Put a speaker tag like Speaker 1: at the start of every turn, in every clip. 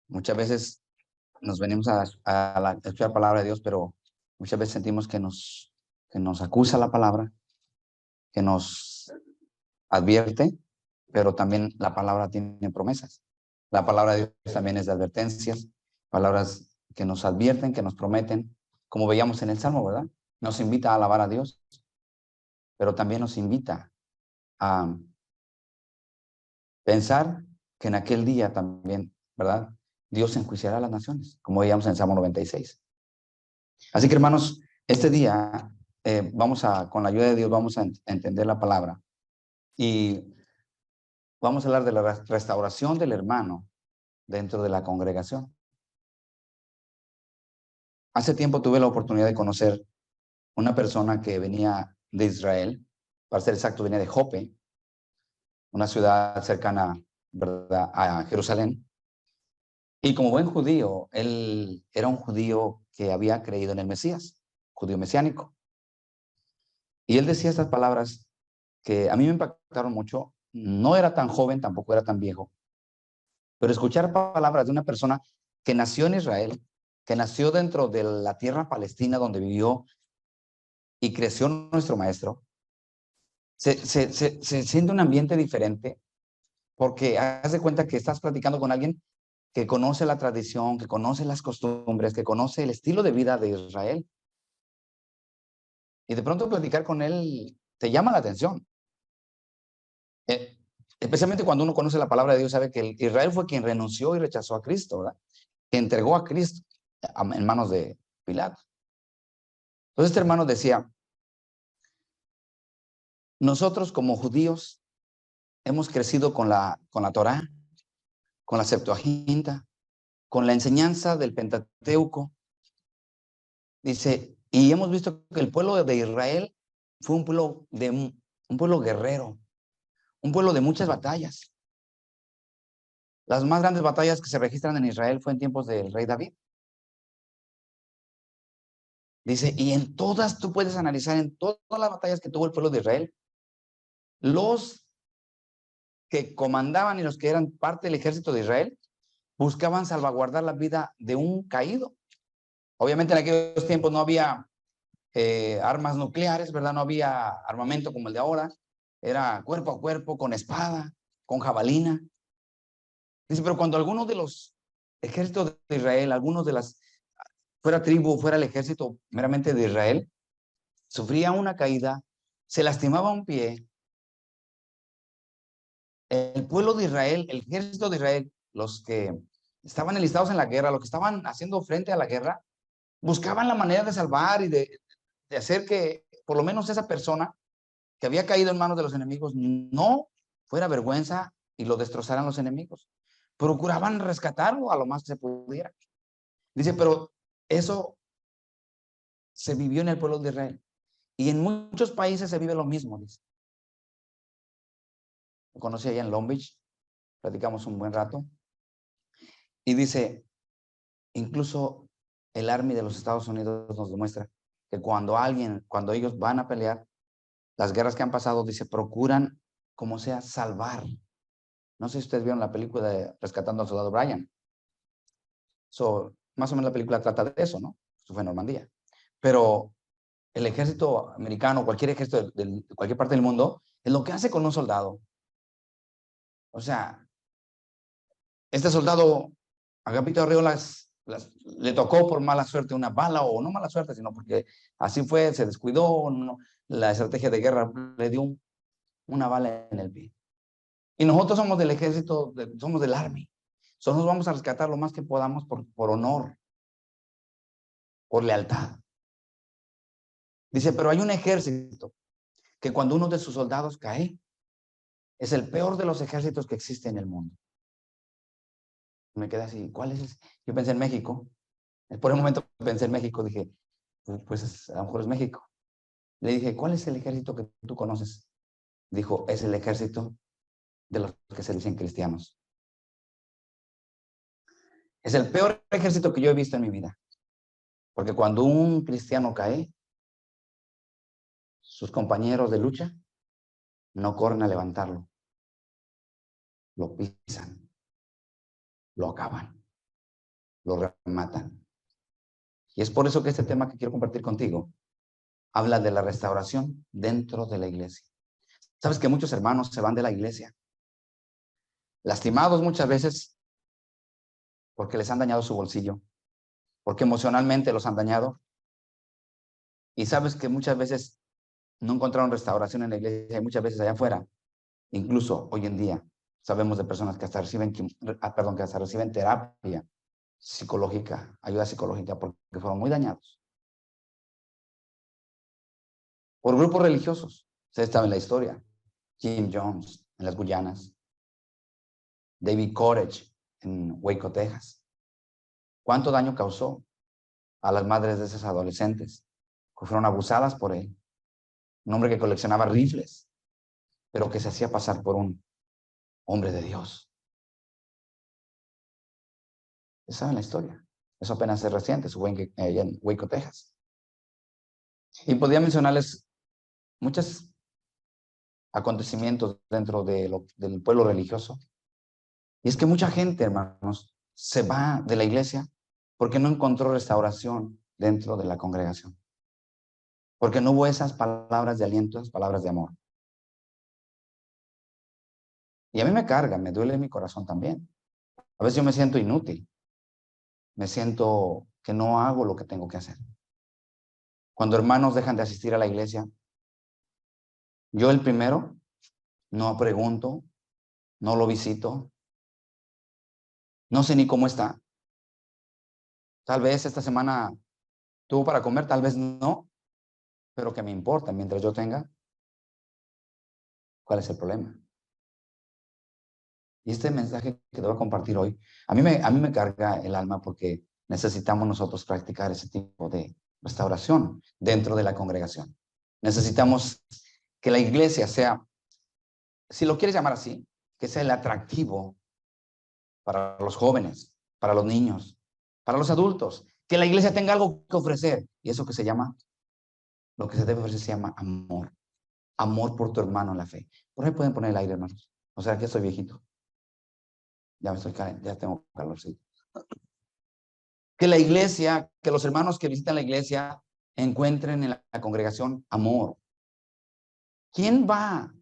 Speaker 1: Muchas veces nos venimos a escuchar la palabra de Dios, pero muchas veces sentimos que nos acusa la palabra, que nos advierte, pero también la palabra tiene promesas. La palabra de Dios también es de advertencias, palabras que nos advierten, que nos prometen, como veíamos en el Salmo, ¿verdad? Nos invita a alabar a Dios, pero también nos invita a pensar que en aquel día también, ¿verdad? Dios enjuiciará a las naciones, como veíamos en el Salmo 96. Así que, hermanos, este día con la ayuda de Dios, vamos a entender la palabra y vamos a hablar de la restauración del hermano dentro de la congregación. Hace tiempo tuve la oportunidad de conocer una persona que venía de Israel, para ser exacto, venía de Jope, una ciudad cercana, ¿verdad?, a Jerusalén. Y como buen judío, él era un judío que había creído en el Mesías, judío mesiánico. Y él decía estas palabras que a mí me impactaron mucho. No era tan joven, tampoco era tan viejo, pero escuchar palabras de una persona que nació en Israel, que nació dentro de la tierra palestina donde vivió y creció nuestro maestro, se siente un ambiente diferente porque haz de cuenta que estás platicando con alguien que conoce la tradición, que conoce las costumbres, que conoce el estilo de vida de Israel. Y de pronto platicar con él te llama la atención. Eh, Especialmente cuando uno conoce la palabra de Dios, sabe que Israel fue quien renunció y rechazó a Cristo, ¿verdad? Que entregó a Cristo en manos de Pilato. Entonces este hermano decía, nosotros como judíos hemos crecido con la Torá, con la Septuaginta, con la enseñanza del Pentateuco. Dice, y hemos visto que el pueblo de Israel fue un pueblo guerrero, un pueblo de muchas batallas. Las más grandes batallas que se registran en Israel fue en tiempos del rey David. Dice, y en todas tú puedes analizar, en todas las batallas que tuvo el pueblo de Israel, los que comandaban y los que eran parte del ejército de Israel buscaban salvaguardar la vida de un caído. Obviamente en aquellos tiempos no había armas nucleares, ¿verdad? No había armamento como el de ahora. Era cuerpo a cuerpo, con espada, con jabalina. Dice, pero cuando algunos de los ejércitos de Israel, algunos de las, fuera tribu, fuera el ejército meramente de Israel, sufría una caída, se lastimaba un pie, el pueblo de Israel, el ejército de Israel, los que estaban enlistados en la guerra, los que estaban haciendo frente a la guerra, buscaban la manera de salvar y de hacer que por lo menos esa persona que había caído en manos de los enemigos no fuera vergüenza y lo destrozaran los enemigos. Procuraban rescatarlo a lo más que se pudiera. Dice, pero eso se vivió en el pueblo de Israel. Y en muchos países se vive lo mismo, dice. Lo conocí allá en Long Beach, platicamos un buen rato. Y dice, incluso el Army de los Estados Unidos nos demuestra que cuando ellos van a pelear, las guerras que han pasado, dice, procuran, como sea, salvar. No sé si ustedes vieron la película de Rescatando al Soldado Ryan. Más o menos la película trata de eso, ¿no? Eso fue en Normandía. Pero el ejército americano, cualquier ejército de cualquier parte del mundo, es lo que hace con un soldado. O sea, este soldado, Agapito Arreolas, le tocó por mala suerte una bala, o no mala suerte, sino porque así fue, se descuidó, no, la estrategia de guerra le dio una bala en el pie. Y nosotros somos del ejército, somos del Army. Nosotros vamos a rescatar lo más que podamos por honor, por lealtad. Dice, pero hay un ejército que cuando uno de sus soldados cae, es el peor de los ejércitos que existe en el mundo. Me quedé así, ¿cuál es ese? Yo pensé en México. Por un momento pensé en México, dije, pues a lo mejor es México. Le dije, ¿cuál es el ejército que tú conoces? Dijo, es el ejército de los que se dicen cristianos. Es el peor ejército que yo he visto en mi vida. Porque cuando un cristiano cae, sus compañeros de lucha no corren a levantarlo. Lo pisan, lo acaban. lo rematan. Y es por eso que este tema que quiero compartir contigo habla de la restauración dentro de la iglesia. Sabes que muchos hermanos se van de la iglesia, lastimados muchas veces porque les han dañado su bolsillo, porque emocionalmente los han dañado. Y sabes que muchas veces no encontraron restauración en la iglesia y muchas veces allá afuera. Incluso hoy en día sabemos de personas que hasta reciben, que hasta reciben terapia psicológica, ayuda psicológica, porque fueron muy dañados por grupos religiosos. Ustedes saben la historia. Jim Jones en las Guyanas, David Koresh en Waco, Texas. ¿Cuánto daño causó a las madres de esos adolescentes que fueron abusadas por él? Un hombre que coleccionaba rifles, pero que se hacía pasar por un hombre de Dios. ¿Ustedes saben la historia? Eso apenas es reciente, eso fue en Waco, Texas. Y podía mencionarles muchos acontecimientos dentro del pueblo religioso. Y es que mucha gente, hermanos, se va de la iglesia porque no encontró restauración dentro de la congregación. Porque no hubo esas palabras de aliento, esas palabras de amor. Y a mí me carga, me duele mi corazón también. A veces yo me siento inútil. Me siento que no hago lo que tengo que hacer. Cuando hermanos dejan de asistir a la iglesia, yo el primero no pregunto, no lo visito, no sé ni cómo está. Tal vez esta semana tuvo para comer, tal vez no, pero que me importa mientras yo tenga. ¿Cuál es el problema? Y este mensaje que te voy a compartir hoy, a mí me carga el alma porque necesitamos nosotros practicar ese tipo de restauración dentro de la congregación. Necesitamos que la iglesia sea, si lo quieres llamar así, que sea el atractivo para los jóvenes, para los niños, para los adultos, que la iglesia tenga algo que ofrecer. Y eso que se llama, lo que se debe ofrecer se llama amor. Amor por tu hermano en la fe. ¿Por qué pueden poner el aire, hermanos? O sea, que estoy viejito. Ya tengo calor, sí. Que la iglesia, que los hermanos que visitan la iglesia encuentren en la congregación amor. ¿Quién va?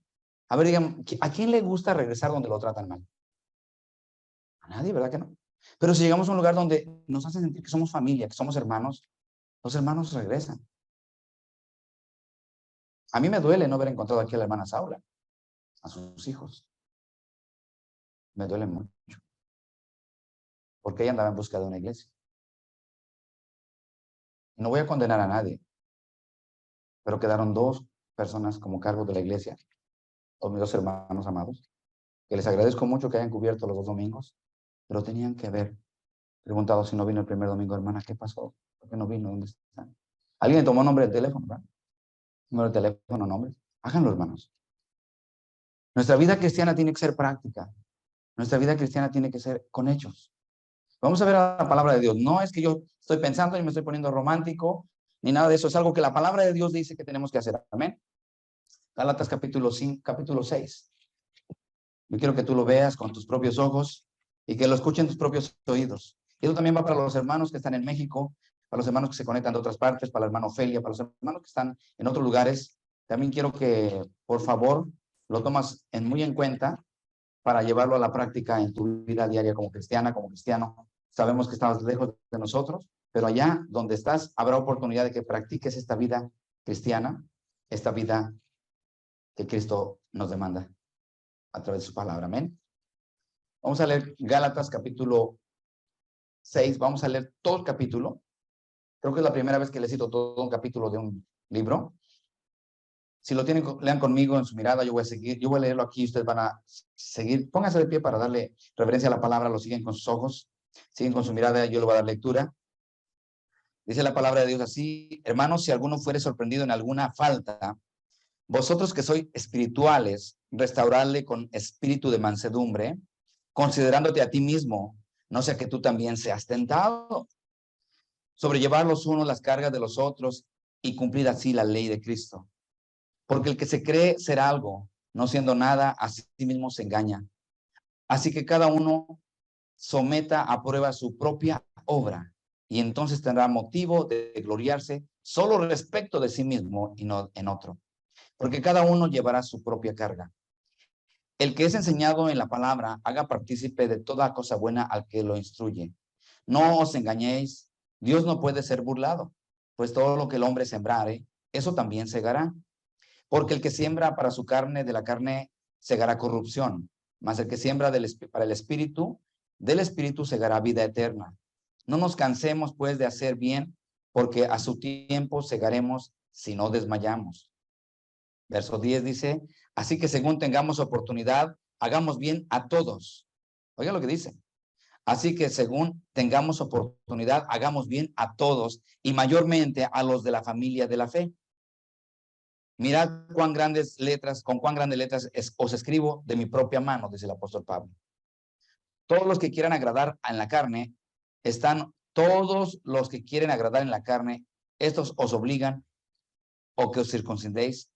Speaker 1: A ver, digamos, ¿a quién le gusta regresar donde lo tratan mal? A nadie, ¿verdad que no? Pero si llegamos a un lugar donde nos hacen sentir que somos familia, que somos hermanos, los hermanos regresan. A mí me duele no haber encontrado aquí a la hermana Saura, a sus hijos. Me duele mucho. Porque ella andaba en busca de una iglesia. No voy a condenar a nadie, pero quedaron dos personas como cargo de la iglesia, mis dos hermanos amados, que les agradezco mucho que hayan cubierto los 2 domingos, pero tenían que haber preguntado si no vino el primer domingo, hermana, ¿qué pasó? ¿Por qué no vino? ¿Dónde están? ¿Alguien tomó nombre del teléfono, ¿verdad? Número de teléfono, nombre. Háganlo, hermanos. Nuestra vida cristiana tiene que ser práctica. Nuestra vida cristiana tiene que ser con hechos. Vamos a ver a la palabra de Dios. No es que yo estoy pensando y me estoy poniendo romántico, ni nada de eso. Es algo que la palabra de Dios dice que tenemos que hacer. Amén. Gálatas capítulo 5, capítulo 6. Yo quiero que tú lo veas con tus propios ojos y que lo escuchen tus propios oídos. Y eso también va para los hermanos que están en México, para los hermanos que se conectan de otras partes, para la hermana Ofelia, para los hermanos que están en otros lugares. También quiero que, por favor, lo tomas muy en cuenta para llevarlo a la práctica en tu vida diaria como cristiana, como cristiano. Sabemos que estás lejos de nosotros, pero allá donde estás habrá oportunidad de que practiques esta vida cristiana, esta vida que Cristo nos demanda a través de su palabra. Amén. Vamos a leer Gálatas capítulo 6. Vamos a leer todo el capítulo. Creo que es la primera vez que le cito todo un capítulo de un libro. Si lo tienen, lean conmigo en su mirada, yo voy a seguir. Yo voy a leerlo aquí, ustedes van a seguir. Pónganse de pie para darle reverencia a la palabra, lo siguen con sus ojos, siguen con su mirada, yo le voy a dar lectura. Dice la palabra de Dios así: hermanos, si alguno fuere sorprendido en alguna falta, vosotros que sois espirituales, restaurarle con espíritu de mansedumbre, considerándote a ti mismo, no sea que tú también seas tentado. Sobrellevar los unos las cargas de los otros y cumplir así la ley de Cristo. Porque el que se cree ser algo, no siendo nada, a sí mismo se engaña. Así que cada uno someta a prueba su propia obra, y entonces tendrá motivo de gloriarse solo respecto de sí mismo y no en otro, porque cada uno llevará su propia carga. El que es enseñado en la palabra, haga partícipe de toda cosa buena al que lo instruye. No os engañéis, Dios no puede ser burlado, pues todo lo que el hombre sembrare, eso también segará. Porque el que siembra para su carne, de la carne segará corrupción, mas el que siembra para el espíritu, del espíritu segará vida eterna. No nos cansemos pues de hacer bien, porque a su tiempo segaremos si no desmayamos. Verso 10 dice, así que según tengamos oportunidad, hagamos bien a todos. Oiga lo que dice. Así que según tengamos oportunidad, hagamos bien a todos y mayormente a los de la familia de la fe. Mirad cuán grandes letras, con cuán grandes letras os escribo de mi propia mano, dice el apóstol Pablo. Todos los que quieran agradar en la carne, todos los que quieren agradar en la carne, estos os obligan o que os circuncidéis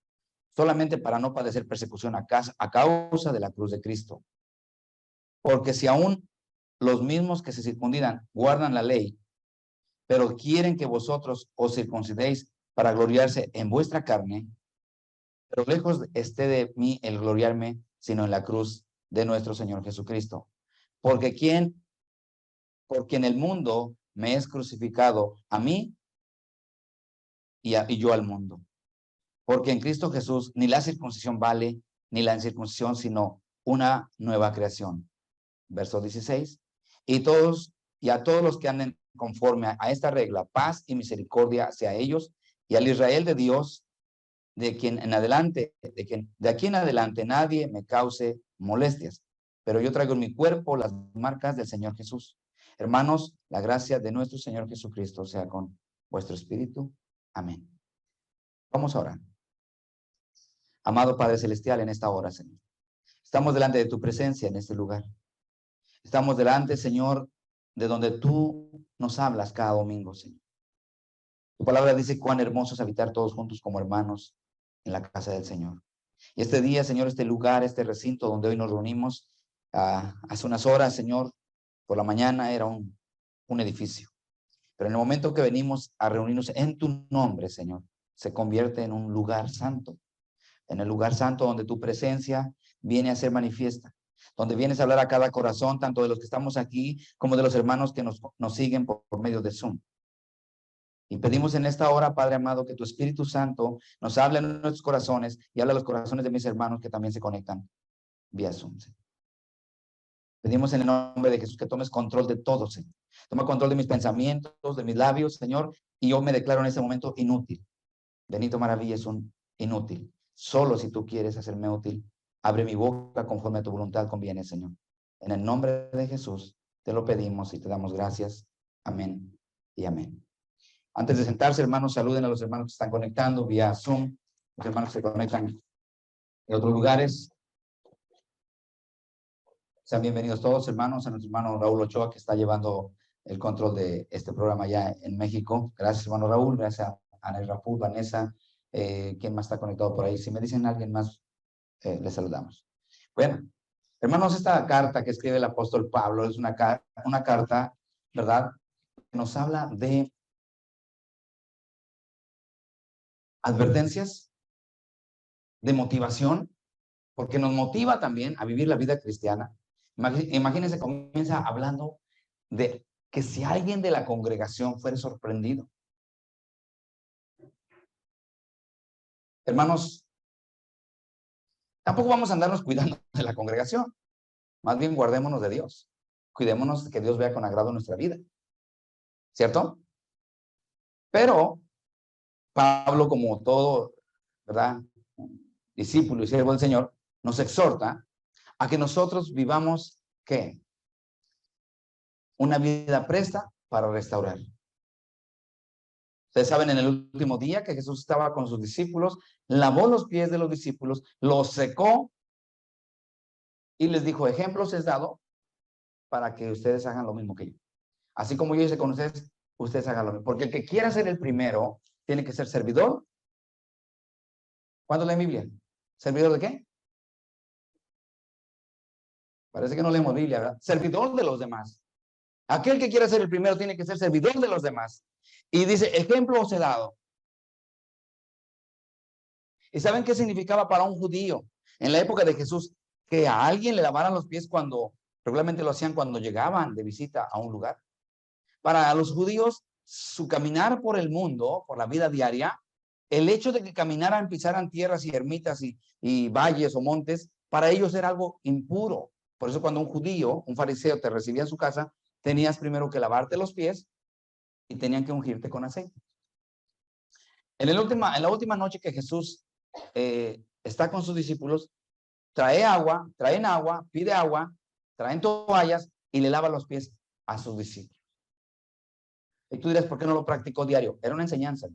Speaker 1: solamente para no padecer persecución a causa de la cruz de Cristo. Porque si aún los mismos que se circuncidan guardan la ley, pero quieren que vosotros os circuncidéis para gloriarse en vuestra carne, pero lejos esté de mí el gloriarme, sino en la cruz de nuestro Señor Jesucristo. Porque en el mundo me es crucificado a mí y yo al mundo. Porque en Cristo Jesús ni la circuncisión vale, ni la incircuncisión, sino una nueva creación. Verso 16. Y a todos los que anden conforme a esta regla, paz y misericordia hacia ellos y al Israel de Dios, de aquí en adelante nadie me cause molestias, pero yo traigo en mi cuerpo las marcas del Señor Jesús. Hermanos, la gracia de nuestro Señor Jesucristo sea con vuestro espíritu. Amén. Vamos a orar. Amado Padre Celestial, en esta hora, Señor, estamos delante de tu presencia en este lugar. Estamos delante, Señor, de donde tú nos hablas cada domingo, Señor. Tu palabra dice cuán hermoso es habitar todos juntos como hermanos en la casa del Señor. Y este día, Señor, este lugar, este recinto donde hoy nos reunimos, hace unas horas, Señor, por la mañana era un edificio. Pero en el momento que venimos a reunirnos en tu nombre, Señor, se convierte en un lugar santo. En el lugar santo donde tu presencia viene a ser manifiesta. Donde vienes a hablar a cada corazón, tanto de los que estamos aquí como de los hermanos que nos siguen por medio de Zoom. Y pedimos en esta hora, Padre amado, que tu Espíritu Santo nos hable en nuestros corazones y hable a los corazones de mis hermanos que también se conectan vía Zoom. Pedimos en el nombre de Jesús que tomes control de todo, Señor. Toma control de mis pensamientos, de mis labios, Señor, y yo me declaro en este momento inútil. Benito Maravilla es un inútil. Solo si tú quieres hacerme útil, abre mi boca conforme a tu voluntad conviene, Señor. En el nombre de Jesús te lo pedimos y te damos gracias. Amén y amén. Antes de sentarse, hermanos, saluden a los hermanos que están conectando vía Zoom, los hermanos que se conectan en otros lugares. Sean bienvenidos todos, hermanos, a nuestro hermano Raúl Ochoa, que está llevando el control de este programa ya en México. Gracias, hermano Raúl. Gracias a Ana Raful, Vanessa. ¿Quién más está conectado por ahí? Si me dicen alguien más, les saludamos. Bueno, hermanos, esta carta que escribe el apóstol Pablo es una carta, ¿verdad? Que nos habla de advertencias, de motivación, porque nos motiva también a vivir la vida cristiana. Imagínense, comienza hablando de que si alguien de la congregación fuera sorprendido. Hermanos, tampoco vamos a andarnos cuidando de la congregación. Más bien guardémonos de Dios. Cuidémonos de que Dios vea con agrado nuestra vida. ¿Cierto? Pero Pablo, como todo, ¿verdad?, discípulo y siervo del Señor, nos exhorta a que nosotros vivamos, ¿qué? Una vida presta para restaurar. Ustedes saben, en el último día que Jesús estaba con sus discípulos, lavó los pies de los discípulos, los secó y les dijo, ejemplos es dado para que ustedes hagan lo mismo que yo. Así como yo hice con ustedes, ustedes hagan lo mismo. Porque el que quiera ser el primero, tiene que ser servidor. ¿Cuándo leen Biblia? ¿Servidor de qué? Parece que no leemos Biblia, ¿verdad? Servidor de los demás. Aquel que quiera ser el primero tiene que ser servidor de los demás. Y dice, ejemplo os he dado. ¿Y saben qué significaba para un judío en la época de Jesús? Que a alguien le lavaran los pies cuando, regularmente lo hacían cuando llegaban de visita a un lugar. Para los judíos, su caminar por el mundo, por la vida diaria, el hecho de que caminaran, pisaran tierras y ermitas y valles o montes, para ellos era algo impuro. Por eso cuando un judío, un fariseo te recibía en su casa, tenías primero que lavarte los pies y tenían que ungirte con aceite. En la última noche que Jesús está con sus discípulos, traen agua, pide agua, traen toallas y le lava los pies a sus discípulos. Y tú dirás, ¿por qué no lo practicó diario? Era una enseñanza.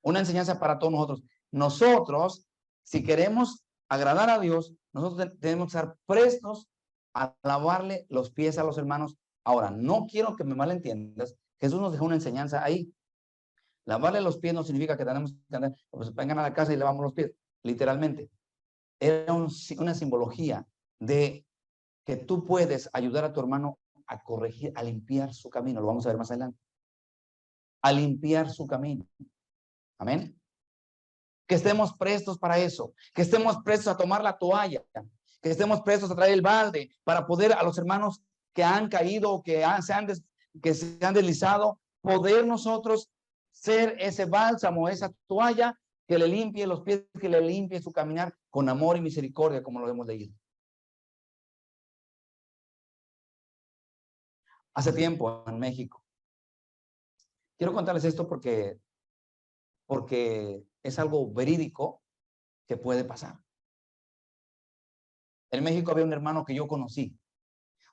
Speaker 1: Una enseñanza para todos nosotros. Nosotros, si queremos agradar a Dios, nosotros tenemos que estar prestos a lavarle los pies a los hermanos. Ahora, no quiero que me malentiendas. Jesús nos dejó una enseñanza ahí. Lavarle los pies no significa que tenemos que andar, pues vengan a la casa y lavamos los pies, literalmente. Era una simbología de que tú puedes ayudar a tu hermano a corregir, a limpiar su camino. Lo vamos a ver más adelante. A limpiar su camino. Amén. Que estemos prestos para eso. Que estemos prestos a tomar la toalla. Que estemos prestos a traer el balde para poder a los hermanos que han caído, que se han deslizado, poder nosotros ser ese bálsamo, esa toalla que le limpie los pies, que le limpie su caminar con amor y misericordia, como lo hemos leído. Hace tiempo en México. Quiero contarles esto porque es algo verídico que puede pasar. En México había un hermano que yo conocí,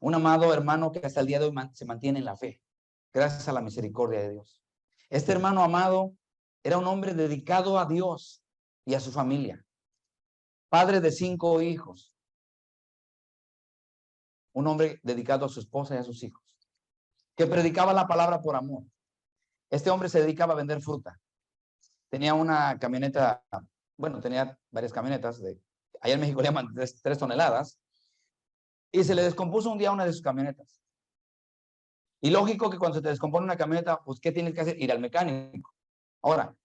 Speaker 1: un amado hermano que hasta el día de hoy se mantiene en la fe, gracias a la misericordia de Dios. Este hermano amado era un hombre dedicado a Dios y a su familia, padre de 5 hijos, un hombre dedicado a su esposa y a sus hijos, que predicaba la palabra por amor. Este hombre se dedicaba a vender fruta. Tenía una camioneta, bueno, tenía varias camionetas, allá en México le llaman 3 toneladas, y se le descompuso un día una de sus camionetas. Y lógico que cuando se te descompone una camioneta, pues, ¿qué tienes que hacer? Ir al mecánico. Ahora,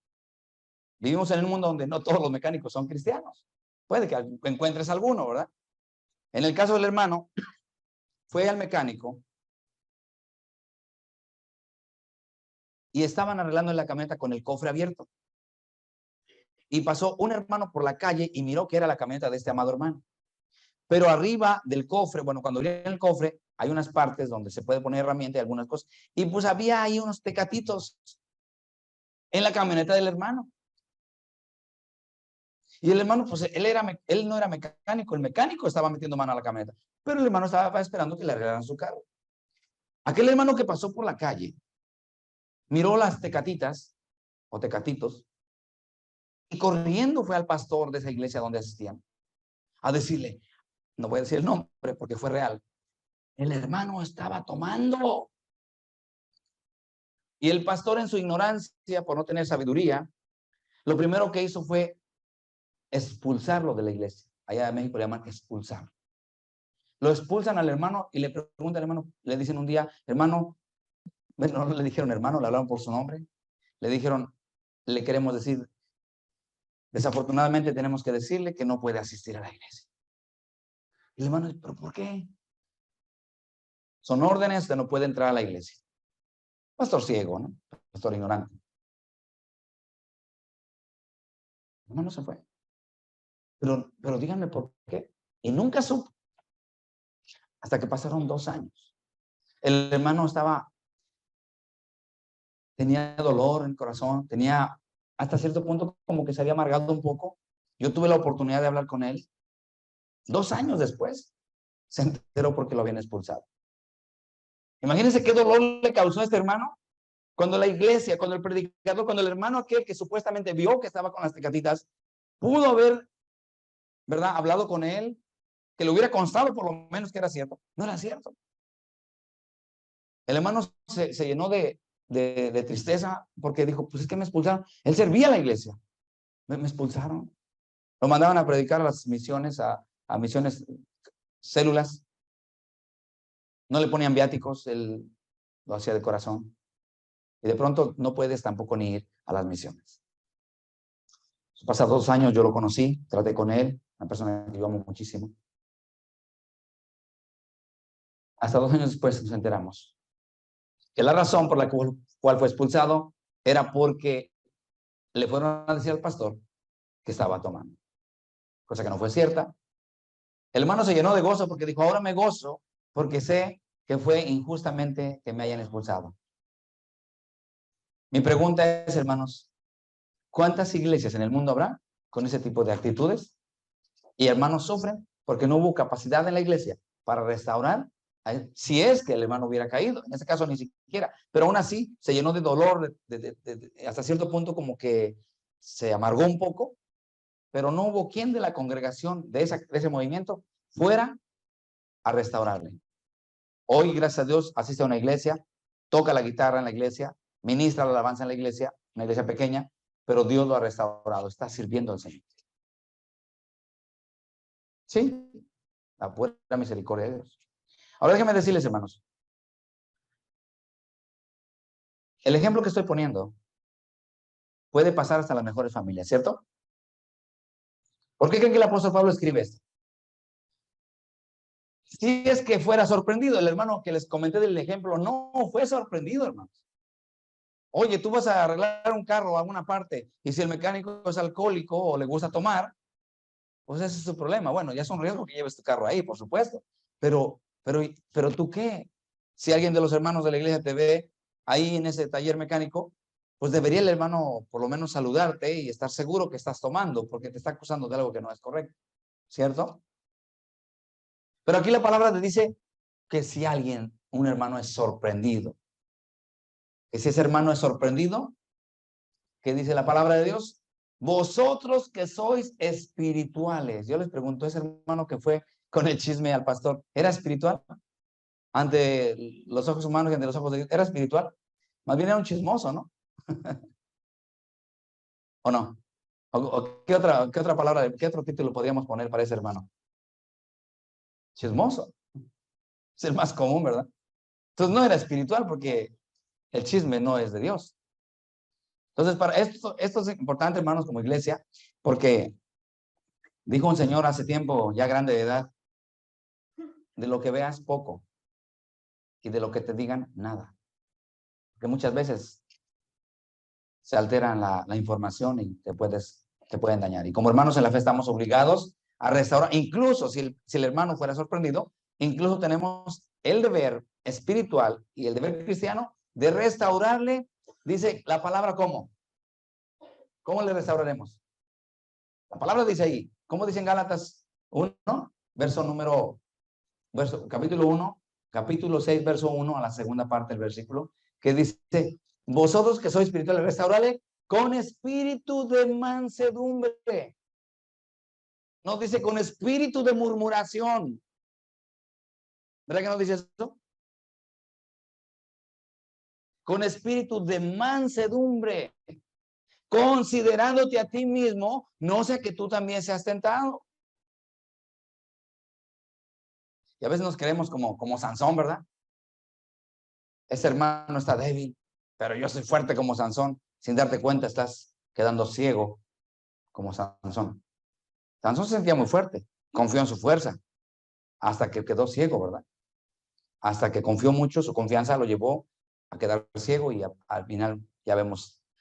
Speaker 1: vivimos en un mundo donde no todos los mecánicos son cristianos. Puede que encuentres alguno, ¿verdad? En el caso del hermano, fue al mecánico y estaban arreglando en la camioneta con el cofre abierto. Y pasó un hermano por la calle y miró que era la camioneta de este amado hermano. Pero arriba del cofre, bueno, cuando abrían el cofre, hay unas partes donde se puede poner herramienta y algunas cosas. Y pues había ahí unos tecatitos en la camioneta del hermano. Y el hermano, pues él no era mecánico, el mecánico estaba metiendo mano a la camioneta, pero el hermano estaba esperando que le arreglaran su carro. Aquel hermano que pasó por la calle, miró las tecatitas o tecatitos y corriendo fue al pastor de esa iglesia donde asistían a decirle, no voy a decir el nombre porque fue real, el hermano estaba tomando. Y el pastor, en su ignorancia, por no tener sabiduría, lo primero que hizo fue expulsarlo de la iglesia. Allá en México le llaman expulsar. Lo expulsan al hermano y le preguntan al hermano, le dicen un día, hermano, bueno, no le dijeron hermano, le hablaron por su nombre, le dijeron, le queremos decir, desafortunadamente tenemos que decirle que no puede asistir a la iglesia. Y el hermano, ¿pero por qué? Son órdenes de no puede entrar a la iglesia. Pastor ciego, ¿no? Pastor ignorante. El hermano se fue. Pero díganme por qué. Y nunca supo. Hasta que pasaron 2 años. El hermano tenía dolor en el corazón, tenía hasta cierto punto como que se había amargado un poco. Yo tuve la oportunidad de hablar con él. 2 años después se enteró porque lo habían expulsado. Imagínense qué dolor le causó a este hermano cuando la iglesia, cuando el predicador, cuando el hermano aquel que supuestamente vio que estaba con las tecatitas, pudo haber, ¿verdad?, hablado con él, que le hubiera constado por lo menos que era cierto. No era cierto. El hermano se llenó de tristeza porque dijo, pues es que me expulsaron. Él servía a la iglesia. Me expulsaron. Lo mandaban a predicar a las misiones, a misiones, células. no le ponían viáticos, él lo hacía de corazón. Y de pronto no puedes tampoco ni ir a las misiones. Pasados 2 años yo lo conocí, traté con él, una persona que yo amo muchísimo. Hasta 2 años después nos enteramos que la razón por la cual fue expulsado era porque le fueron a decir al pastor que estaba tomando, cosa que no fue cierta. El hermano se llenó de gozo porque dijo, ahora me gozo porque sé que fue injustamente que me hayan expulsado. Mi pregunta es, hermanos, ¿cuántas iglesias en el mundo habrá con ese tipo de actitudes? Y hermanos sufren porque no hubo capacidad en la iglesia para restaurar, si es que el hermano hubiera caído, en ese caso ni siquiera, pero aún así se llenó de dolor, hasta cierto punto como que se amargó un poco, pero no hubo quien de la congregación de ese movimiento fuera a restaurarle. Hoy, gracias a Dios, asiste a una iglesia, toca la guitarra en la iglesia, ministra la alabanza en la iglesia, una iglesia pequeña, pero Dios lo ha restaurado, está sirviendo al Señor. Sí, la pura misericordia de Dios. Ahora déjenme decirles, hermanos, el ejemplo que estoy poniendo puede pasar hasta las mejores familias, ¿cierto? ¿Por qué creen que el apóstol Pablo escribe esto? Si es que fuera sorprendido, el hermano que les comenté del ejemplo no fue sorprendido, hermanos. Oye, tú vas a arreglar un carro a alguna parte y si el mecánico es alcohólico o le gusta tomar, pues ese es su problema. Bueno, ya es un riesgo que lleves tu carro ahí, por supuesto. Pero ¿tú qué? Si alguien de los hermanos de la iglesia te ve ahí en ese taller mecánico, pues debería el hermano por lo menos saludarte y estar seguro que estás tomando, porque te está acusando de algo que no es correcto, ¿cierto? Pero aquí la palabra te dice que si alguien, un hermano es sorprendido, que si ese hermano es sorprendido, ¿qué dice la palabra de Dios? Vosotros que sois espirituales. Yo les pregunto, ese hermano que fue con el chisme al pastor, ¿era espiritual? Ante los ojos humanos y ante los ojos de Dios, ¿era espiritual? Más bien era un chismoso, ¿no? ¿O no? ¿O qué otra palabra, qué otro título podríamos poner para ese hermano? Chismoso. Es el más común, ¿verdad? Entonces no era espiritual porque el chisme no es de Dios. Entonces, para esto es importante, hermanos, como iglesia, porque dijo un señor hace tiempo, ya grande de edad, de lo que veas poco y de lo que te digan nada. Porque muchas veces se alteran la información y te pueden dañar. Y como hermanos en la fe estamos obligados a restaurar, incluso si el hermano fuera sorprendido, incluso tenemos el deber espiritual y el deber cristiano de restaurarle. Dice la palabra ¿cómo? ¿Cómo le restauraremos? La palabra dice ahí, ¿cómo dice en Gálatas 1, capítulo 1, capítulo 6, verso 1, a la segunda parte del versículo, que dice, vosotros que sois espirituales, restaurarle con espíritu de mansedumbre. No dice con espíritu de murmuración. ¿Verdad que no dice eso? Con espíritu de mansedumbre, considerándote a ti mismo, no sea que tú también seas tentado. Y a veces nos creemos como Sansón, ¿verdad? Ese hermano está débil, pero yo soy fuerte como Sansón. Sin darte cuenta, estás quedando ciego como Sansón. Sansón se sentía muy fuerte, confió en su fuerza, hasta que quedó ciego, ¿verdad? Hasta que confió mucho, su confianza lo llevó a quedar ciego y al final ya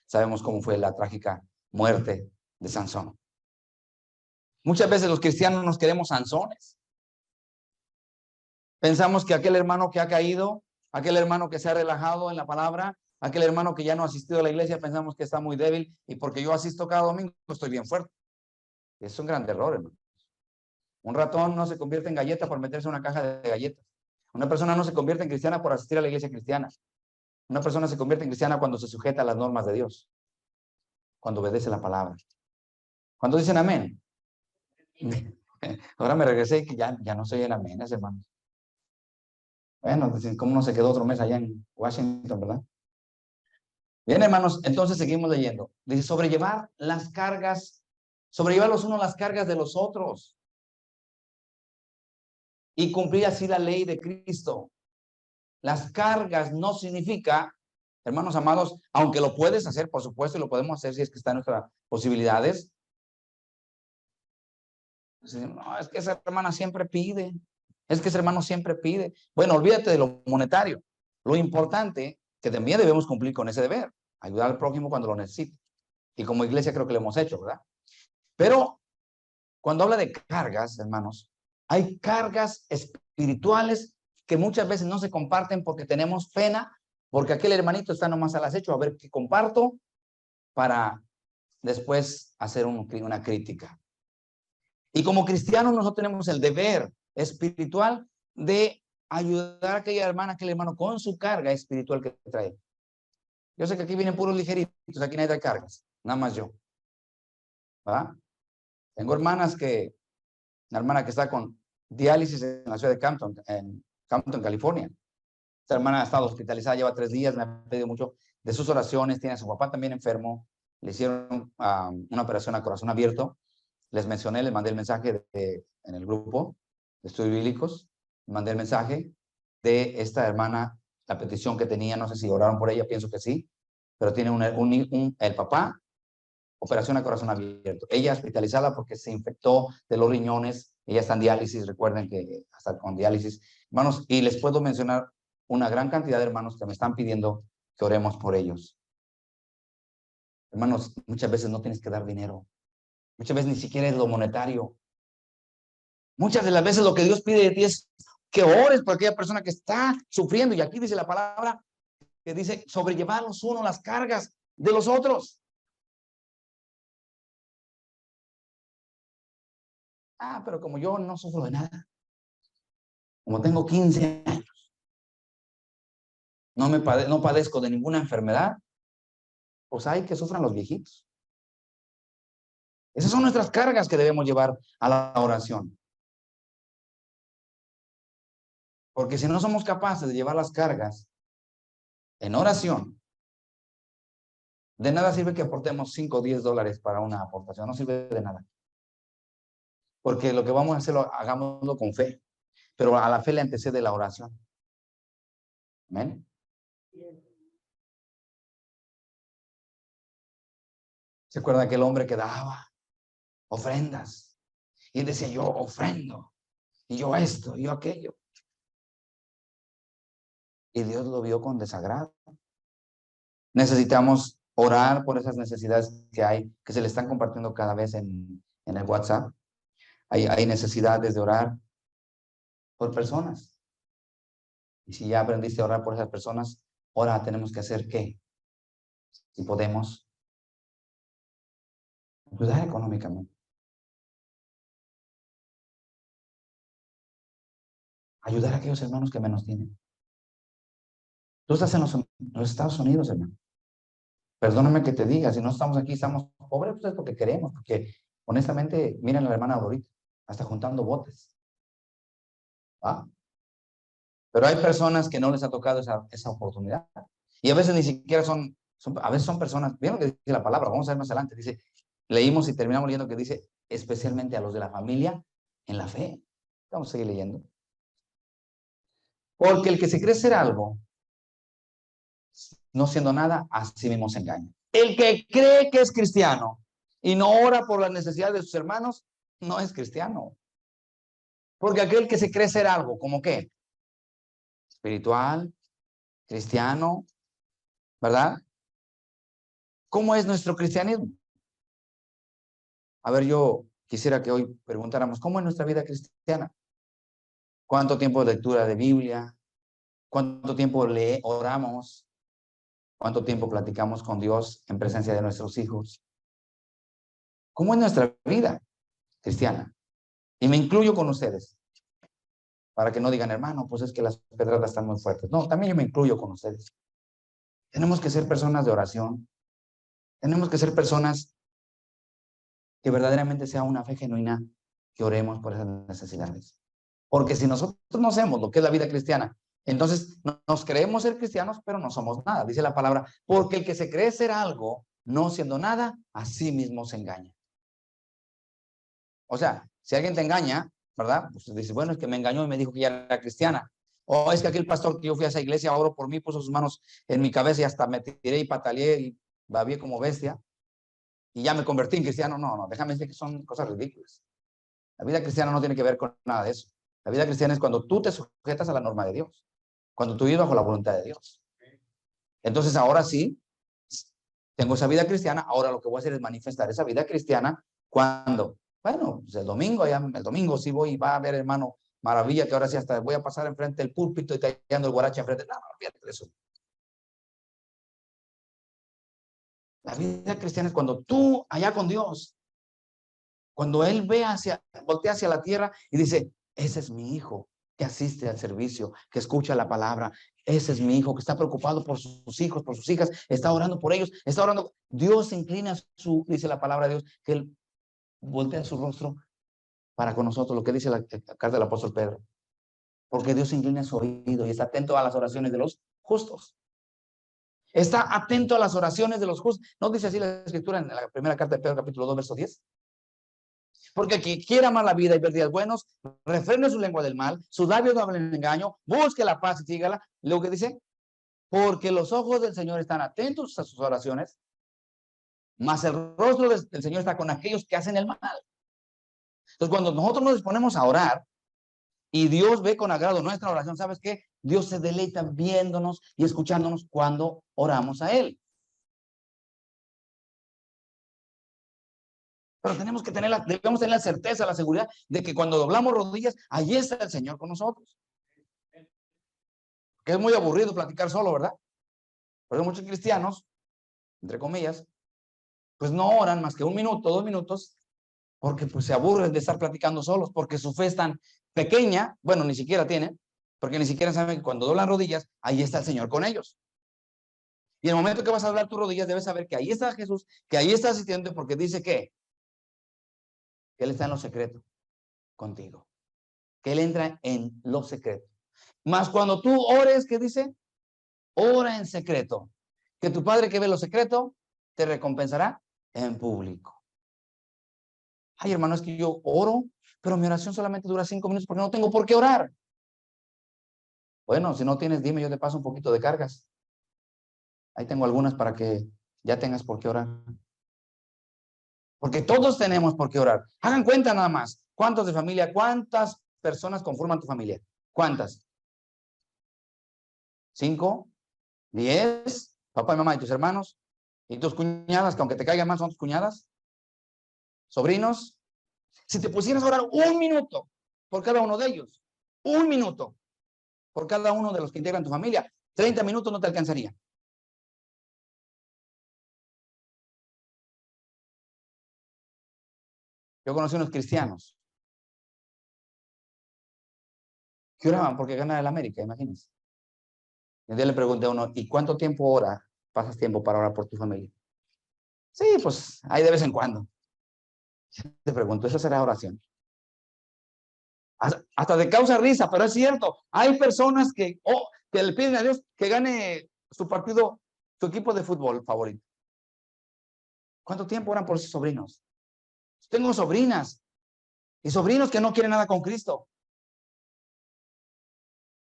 Speaker 1: sabemos cómo fue la trágica muerte de Sansón. Muchas veces los cristianos nos queremos Sansones. Pensamos que aquel hermano que ha caído, aquel hermano que se ha relajado en la palabra, aquel hermano que ya no ha asistido a la iglesia, pensamos que está muy débil y porque yo asisto cada domingo estoy bien fuerte. Es un gran error, hermano. Un ratón no se convierte en galleta por meterse en una caja de galletas. Una persona no se convierte en cristiana por asistir a la iglesia cristiana. Una persona se convierte en cristiana cuando se sujeta a las normas de Dios, cuando obedece la palabra. Cuando dicen amén. Ahora me regresé y que ya no soy en amén, hermano. Bueno, ¿cómo no se quedó otro mes allá en Washington, verdad? Bien, hermanos, entonces seguimos leyendo. Dice, sobrellevar los unos las cargas de los otros y cumplir así la ley de Cristo. las cargas no significa, hermanos amados, aunque lo puedes hacer, por supuesto, y lo podemos hacer si es que está en nuestras posibilidades. No, es que esa hermana siempre pide. Es que ese hermano siempre pide. Bueno, olvídate de lo monetario. Lo importante que también debemos cumplir con ese deber, ayudar al prójimo cuando lo necesite. Y como iglesia creo que lo hemos hecho, ¿verdad? Pero cuando habla de cargas, hermanos, hay cargas espirituales que muchas veces no se comparten porque tenemos pena, porque aquel hermanito está nomás al acecho a ver qué comparto para después hacer una crítica. Y como cristianos nosotros tenemos el deber espiritual de ayudar a aquella hermana, aquel hermano con su carga espiritual que trae. Yo sé que aquí vienen puros ligeritos, aquí nadie da cargas, nada más yo. ¿Verdad? Tengo hermanas que, una hermana que está con diálisis en la ciudad de Campton, en Campton, California. Esta hermana ha estado hospitalizada, lleva 3 días, me ha pedido mucho de sus oraciones, tiene a su papá también enfermo, le hicieron una operación a corazón abierto. Les mencioné, les mandé el mensaje en el grupo de estudios bíblicos, mandé el mensaje de esta hermana, la petición que tenía, no sé si oraron por ella, pienso que sí, pero tiene el papá, operación a corazón abierto. Ella hospitalizada porque se infectó de los riñones, ella está en diálisis, recuerden que hasta con diálisis, hermanos, y les puedo mencionar una gran cantidad de hermanos que me están pidiendo que oremos por ellos. Hermanos, muchas veces no tienes que dar dinero. Muchas veces ni siquiera es lo monetario. Muchas de las veces lo que Dios pide de ti es que ores por aquella persona que está sufriendo. Y aquí dice la palabra que dice sobrellevar los unos las cargas de los otros. Pero como yo no sufro de nada, como tengo 15 años, no padezco de ninguna enfermedad, pues hay que sufran los viejitos. Esas son nuestras cargas que debemos llevar a la oración. Porque si no somos capaces de llevar las cargas en oración, de nada sirve que aportemos 5 o 10 dólares para una aportación, no sirve de nada. Porque lo que vamos a hacer, hagámoslo con fe, pero a la fe le antecede la oración. ¿Amén? ¿Se acuerda aquel hombre que daba ofrendas? Y él decía, yo ofrendo, y yo esto, y yo aquello. Y Dios lo vio con desagrado. Necesitamos orar por esas necesidades que hay, que se le están compartiendo cada vez en el WhatsApp. Hay necesidades de orar por personas. Y si ya aprendiste a orar por esas personas, ahora tenemos que hacer ¿qué? Si podemos ayudar económicamente. Ayudar a aquellos hermanos que menos tienen. Tú estás en los Estados Unidos, hermano. Perdóname que te diga, si no estamos aquí, estamos pobres, pues es porque queremos, porque honestamente, miren a la hermana ahorita, hasta juntando botes. ¿Ah? Pero hay personas que no les ha tocado esa oportunidad. Y a veces ni siquiera a veces son personas, ¿vieron lo que dice la palabra? Vamos a ver más adelante. Dice, leímos y terminamos leyendo que dice, especialmente a los de la familia en la fe. Vamos a seguir leyendo. Porque el que se cree ser algo, no siendo nada, a sí mismo se engaña. El que cree que es cristiano y no ora por las necesidades de sus hermanos, no es cristiano. Porque aquel que se cree ser algo, ¿como qué? Espiritual, cristiano, ¿verdad? ¿Cómo es nuestro cristianismo? A ver, yo quisiera que hoy preguntáramos, ¿cómo es nuestra vida cristiana? ¿Cuánto tiempo de lectura de Biblia? ¿Cuánto tiempo oramos? ¿Cuánto tiempo platicamos con Dios en presencia de nuestros hijos? ¿Cómo es nuestra vida cristiana? Y me incluyo con ustedes, para que no digan, hermano, pues es que las pedradas están muy fuertes. No, también yo me incluyo con ustedes. Tenemos que ser personas de oración. Tenemos que ser personas que verdaderamente sea una fe genuina, que oremos por esas necesidades. Porque si nosotros no hacemos lo que es la vida cristiana, entonces nos creemos ser cristianos, pero no somos nada. Dice la palabra, porque el que se cree ser algo, no siendo nada, a sí mismo se engaña. O sea, si alguien te engaña, ¿verdad? Pues dice, bueno, es que me engañó y me dijo que ya era cristiana. O es que aquel pastor que yo fui a esa iglesia oró por mí, puso sus manos en mi cabeza y hasta me tiré y pataleé y babié como bestia. Y ya me convertí en cristiano. No, no, déjame decir que son cosas ridículas. La vida cristiana no tiene que ver con nada de eso. La vida cristiana es cuando tú te sujetas a la norma de Dios. Cuando tú vives bajo la voluntad de Dios. Entonces ahora sí, tengo esa vida cristiana. Ahora lo que voy a hacer es manifestar esa vida cristiana cuando, bueno, pues el domingo sí voy y va a ver, hermano, maravilla, que ahora sí hasta voy a pasar enfrente del púlpito y tallando el guarache enfrente. No, no, fíjate de eso. La vida cristiana es cuando tú allá con Dios, cuando Él voltea hacia la tierra y dice, ese es mi hijo que asiste al servicio, que escucha la palabra. Ese es mi hijo que está preocupado por sus hijos, por sus hijas, está orando por ellos, está orando. Dios se inclina dice la palabra de Dios, que Él voltea su rostro para con nosotros, lo que dice la carta del apóstol Pedro. Porque Dios inclina su oído y está atento a las oraciones de los justos. Está atento a las oraciones de los justos. ¿No dice así la escritura en la primera carta de Pedro, capítulo 2, verso 10? Porque el que quiera amar la vida y ver días buenos, refrene su lengua del mal, sus labios no hablen engaño, busque la paz y sígala. Luego que dice, porque los ojos del Señor están atentos a sus oraciones, mas el rostro del Señor está con aquellos que hacen el mal. Entonces, cuando nosotros nos disponemos a orar y Dios ve con agrado nuestra oración, ¿sabes qué? Dios se deleita viéndonos y escuchándonos cuando oramos a Él. Pero debemos tener la certeza, la seguridad de que cuando doblamos rodillas, allí está el Señor con nosotros. Que es muy aburrido platicar solo, ¿verdad? Pero muchos cristianos, entre comillas, pues no oran más que 1 minuto, 2 minutos, porque pues se aburren de estar platicando solos, porque su fe es tan pequeña, bueno, ni siquiera tienen, porque ni siquiera saben que cuando doblan rodillas, ahí está el Señor con ellos. Y en el momento que vas a doblar tus rodillas, debes saber que ahí está Jesús, que ahí está asistiendo, porque dice que Él está en lo secreto contigo, que Él entra en lo secreto. Más cuando tú ores, ¿qué dice? Ora en secreto, que tu Padre que ve lo secreto te recompensará en público. Ay, hermano, es que yo oro, pero mi oración solamente dura 5 minutos porque no tengo por qué orar. Bueno, si no tienes, dime, yo te paso un poquito de cargas. Ahí tengo algunas para que ya tengas por qué orar. Porque todos tenemos por qué orar. Hagan cuenta nada más. ¿Cuántos de familia, cuántas personas conforman tu familia? ¿Cuántas? 5, 10, papá y mamá y tus hermanos. Y tus cuñadas, que aunque te caigan mal, son tus cuñadas. Sobrinos. Si te pusieras a orar 1 minuto por cada uno de ellos, 1 minuto por cada uno de los que integran tu familia, 30 minutos no te alcanzaría. Yo conocí unos cristianos que oraban porque gana el América, imagínense. Y un día le pregunté a uno, ¿y cuánto tiempo pasas tiempo para orar por tu familia? Sí, pues ahí de vez en cuando. Te pregunto, ¿eso será oración? Hasta de causa risa, pero es cierto. Hay personas que le piden a Dios que gane su partido, su equipo de fútbol favorito. ¿Cuánto tiempo oran por sus sobrinos? Tengo sobrinas y sobrinos que no quieren nada con Cristo.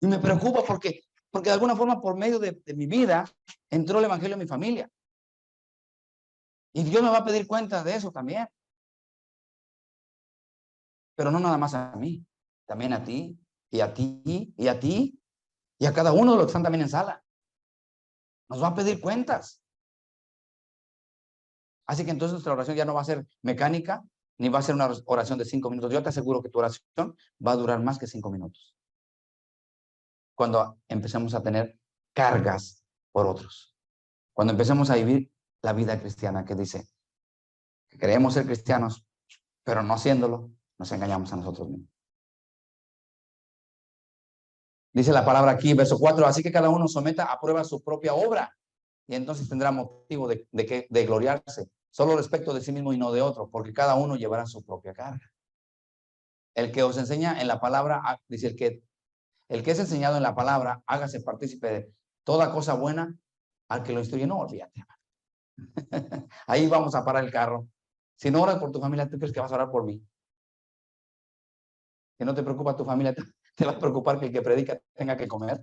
Speaker 1: Y me preocupa porque de alguna forma por medio de mi vida entró el evangelio en mi familia. Y Dios me va a pedir cuenta de eso también. Pero no nada más a mí, también a ti, y a ti, y a ti, y a cada uno de los que están también en sala. Nos va a pedir cuentas. Así que entonces nuestra oración ya no va a ser mecánica, ni va a ser una oración de 5 minutos. Yo te aseguro que tu oración va a durar más que 5 minutos. Cuando empecemos a tener cargas por otros. Cuando empecemos a vivir la vida cristiana que dice que queremos ser cristianos, pero no haciéndolo, nos engañamos a nosotros mismos. Dice la palabra aquí, verso 4, así que cada uno someta a prueba su propia obra y entonces tendrá motivo de gloriarse solo respecto de sí mismo y no de otro, porque cada uno llevará su propia carga. El que os enseña en la palabra, dice el que es enseñado en la palabra, hágase partícipe de toda cosa buena al que lo instruye. No, olvídate. Ahí vamos a parar el carro. Si no oras por tu familia, ¿tú crees que vas a orar por mí? Si no te preocupa tu familia, ¿Te va a preocupar que el que predica tenga que comer?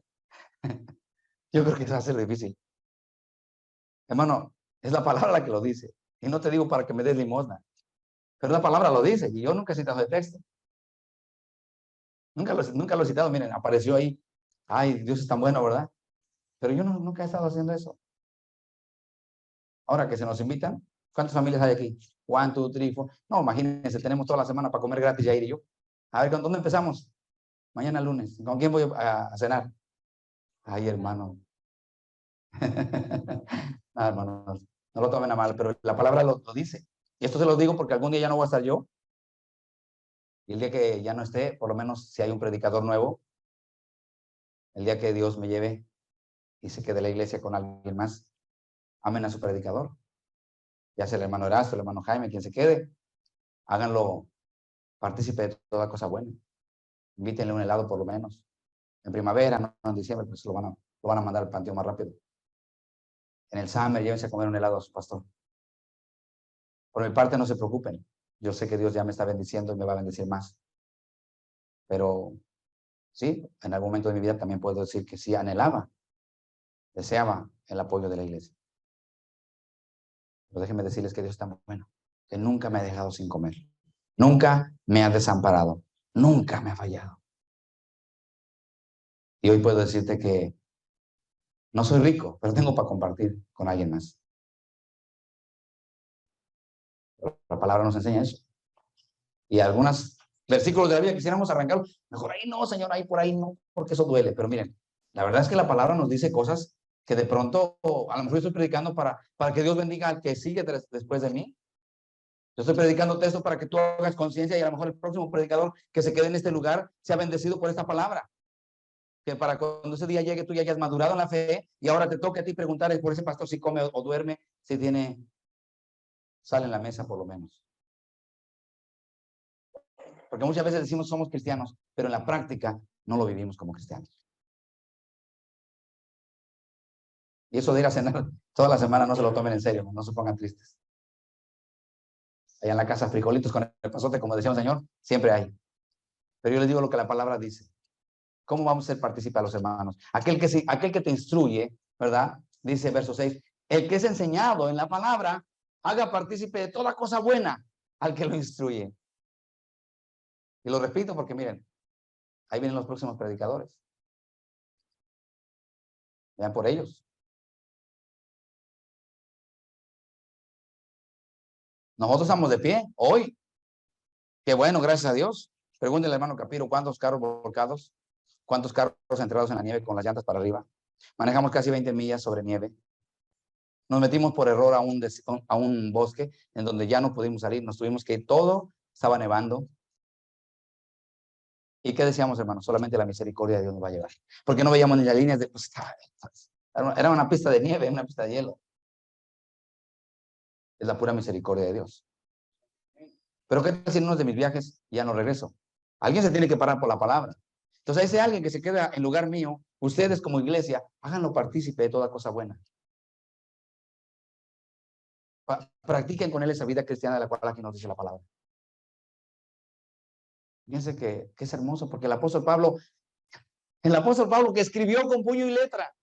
Speaker 1: Yo creo que eso va a ser difícil. Hermano, es la palabra la que lo dice. Y no te digo para que me des limosna, pero la palabra lo dice. Y yo nunca he citado el texto. Nunca lo he citado. Miren, apareció ahí. Ay, Dios es tan bueno, ¿verdad? Pero yo nunca he estado haciendo eso. Ahora que se nos invitan, ¿cuántas familias hay aquí? 1, 2, 3, 4. No, imagínense, tenemos toda la semana para comer gratis, Jair y yo. A ver, ¿con dónde empezamos? Mañana lunes. ¿Con quién voy a cenar? Ay, hermano. Nada, hermano, no lo tomen a mal, pero la palabra lo dice. Y esto se lo digo porque algún día ya no voy a estar yo. Y el día que ya no esté, por lo menos si hay un predicador nuevo, el día que Dios me lleve y se quede la iglesia con alguien más, amen a su predicador. Ya sea el hermano Erasto, el hermano Jaime, quien se quede, háganlo partícipe de toda cosa buena. Invítenle un helado por lo menos. En primavera, no en diciembre, pues lo van a mandar al panteón más rápido. En el summer, llévense a comer un helado a su pastor. Por mi parte, no se preocupen. Yo sé que Dios ya me está bendiciendo y me va a bendecir más. Pero sí, en algún momento de mi vida también puedo decir que sí anhelaba, deseaba el apoyo de la iglesia. Pero déjenme decirles que Dios es tan bueno, que nunca me ha dejado sin comer. Nunca me ha desamparado. Nunca me ha fallado. Y hoy puedo decirte que no soy rico, pero tengo para compartir con alguien más. La palabra nos enseña eso. Y algunos versículos de la Biblia quisiéramos arrancar. Mejor ahí no, Señor, ahí por ahí no, porque eso duele. Pero miren, la verdad es que la palabra nos dice cosas que de pronto, a lo mejor estoy predicando para que Dios bendiga al que sigue después de mí. Yo estoy predicando esto para que tú hagas conciencia y a lo mejor el próximo predicador que se quede en este lugar sea bendecido por esta palabra. Que para cuando ese día llegue tú ya hayas madurado en la fe y ahora te toque a ti preguntar por ese pastor si come o duerme, si tiene sal en la mesa por lo menos. Porque muchas veces decimos somos cristianos, pero en la práctica no lo vivimos como cristianos. Y eso de ir a cenar toda la semana no se lo tomen en serio, no se pongan tristes. Allá en la casa frijolitos con el pasote, como decía el Señor, siempre hay. Pero yo les digo lo que la palabra dice. ¿Cómo vamos a ser partícipes los hermanos? Aquel que te instruye, ¿verdad? Dice verso 6, el que es enseñado en la palabra, haga partícipe de toda cosa buena al que lo instruye. Y lo repito porque miren, ahí vienen los próximos predicadores. Vean por ellos. Nosotros estamos de pie hoy. Qué bueno, gracias a Dios. Pregúntele al hermano Capiro, ¿cuántos carros volcados? ¿Cuántos carros enterrados en la nieve con las llantas para arriba? Manejamos casi 20 millas sobre nieve. Nos metimos por error a un bosque en donde ya no pudimos salir. Nos tuvimos que ir, todo estaba nevando. ¿Y qué decíamos, hermano? Solamente la misericordia de Dios nos va a llevar. Porque no veíamos ni las líneas de... Pues, era una pista de nieve, una pista de hielo. Es la pura misericordia de Dios. Pero ¿qué tal si en uno de mis viajes ya no regreso? Alguien se tiene que parar por la palabra. Entonces, a ese alguien que se queda en lugar mío, ustedes como iglesia, háganlo partícipe de toda cosa buena. Practiquen con él esa vida cristiana de la cual aquí nos dice la palabra. Fíjense que es hermoso porque el apóstol Pablo que escribió con puño y letra,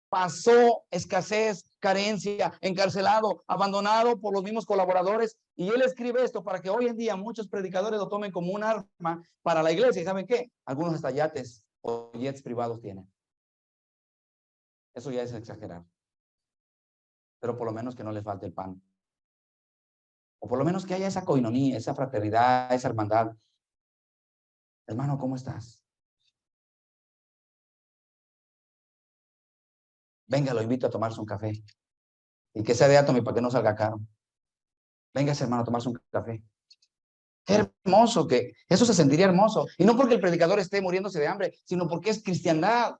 Speaker 1: pasó escasez, carencia, encarcelado, abandonado por los mismos colaboradores. Y él escribe esto para que hoy en día muchos predicadores lo tomen como un arma para la iglesia. ¿Y saben qué? Algunos hasta yates o jets privados tienen. Eso ya es exagerar. Pero por lo menos que no les falte el pan. O por lo menos que haya esa coinonía, esa fraternidad, esa hermandad. Hermano, ¿cómo estás? Venga, lo invito a tomarse un café. Y que sea de átomo para que no salga caro. Véngase, hermano, a tomarse un café. Qué hermoso, que eso se sentiría hermoso. Y no porque el predicador esté muriéndose de hambre, sino porque es cristiandad.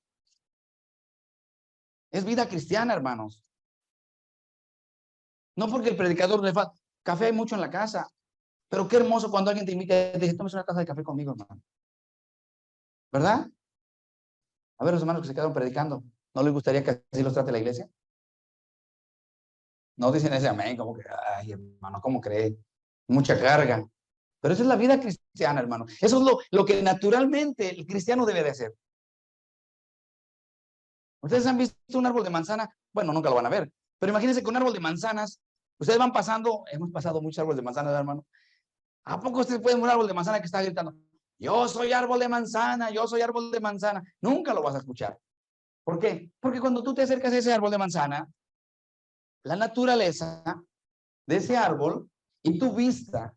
Speaker 1: Es vida cristiana, hermanos. No porque el predicador le falta. Café hay mucho en la casa. Pero qué hermoso cuando alguien te invita y te dice, tómese una taza de café conmigo, hermano. ¿Verdad? A ver, los hermanos que se quedaron predicando, ¿no les gustaría que así los trate la iglesia? No dicen ese amén, como que, ay, hermano, ¿cómo cree? Mucha carga. Pero esa es la vida cristiana, hermano. Eso es lo que naturalmente el cristiano debe de hacer. ¿Ustedes han visto un árbol de manzana? Bueno, nunca lo van a ver. Pero imagínense que un árbol de manzanas, ustedes van pasando, hemos pasado muchos árboles de manzanas, hermano. ¿A poco ustedes pueden ver un árbol de manzana que está gritando, yo soy árbol de manzana, yo soy árbol de manzana? Nunca lo vas a escuchar. ¿Por qué? Porque cuando tú te acercas a ese árbol de manzana, la naturaleza de ese árbol y tu vista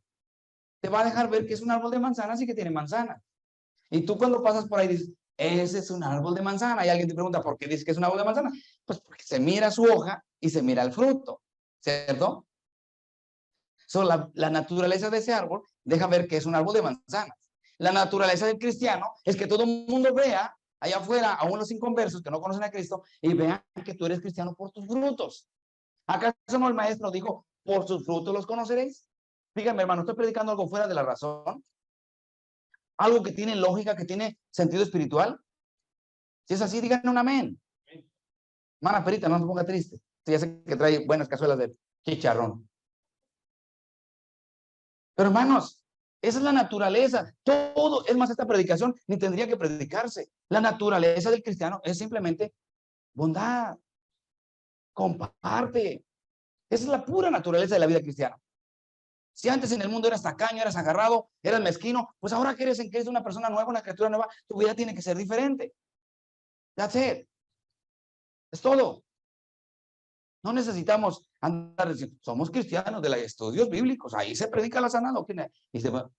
Speaker 1: te va a dejar ver que es un árbol de manzanas y que tiene manzana. Y tú cuando pasas por ahí dices, ese es un árbol de manzana. Y alguien te pregunta, ¿por qué dices que es un árbol de manzana? Pues porque se mira su hoja y se mira el fruto, ¿cierto? La naturaleza de ese árbol deja ver que es un árbol de manzanas. La naturaleza del cristiano es que todo el mundo vea allá afuera, aún los inconversos que no conocen a Cristo, y vean que tú eres cristiano por tus frutos. ¿Acaso no el maestro dijo, por sus frutos los conoceréis? Díganme, hermano, ¿estoy predicando algo fuera de la razón? ¿Algo que tiene lógica, que tiene sentido espiritual? Si es así, díganme un amén. Mana Perita, no se ponga triste. Usted ya sé que trae buenas cazuelas de chicharrón. Pero hermanos, esa es la naturaleza. Todo, es más, esta predicación ni tendría que predicarse. La naturaleza del cristiano es simplemente bondad, comparte. Esa es la pura naturaleza de la vida cristiana. Si antes en el mundo eras tacaño, eras agarrado, eras mezquino, pues ahora que eres en que eres una persona nueva, una criatura nueva, tu vida tiene que ser diferente. That's it. Es todo. No necesitamos andar diciendo, somos cristianos de los estudios bíblicos, ahí se predica la sana doctrina. Y se va,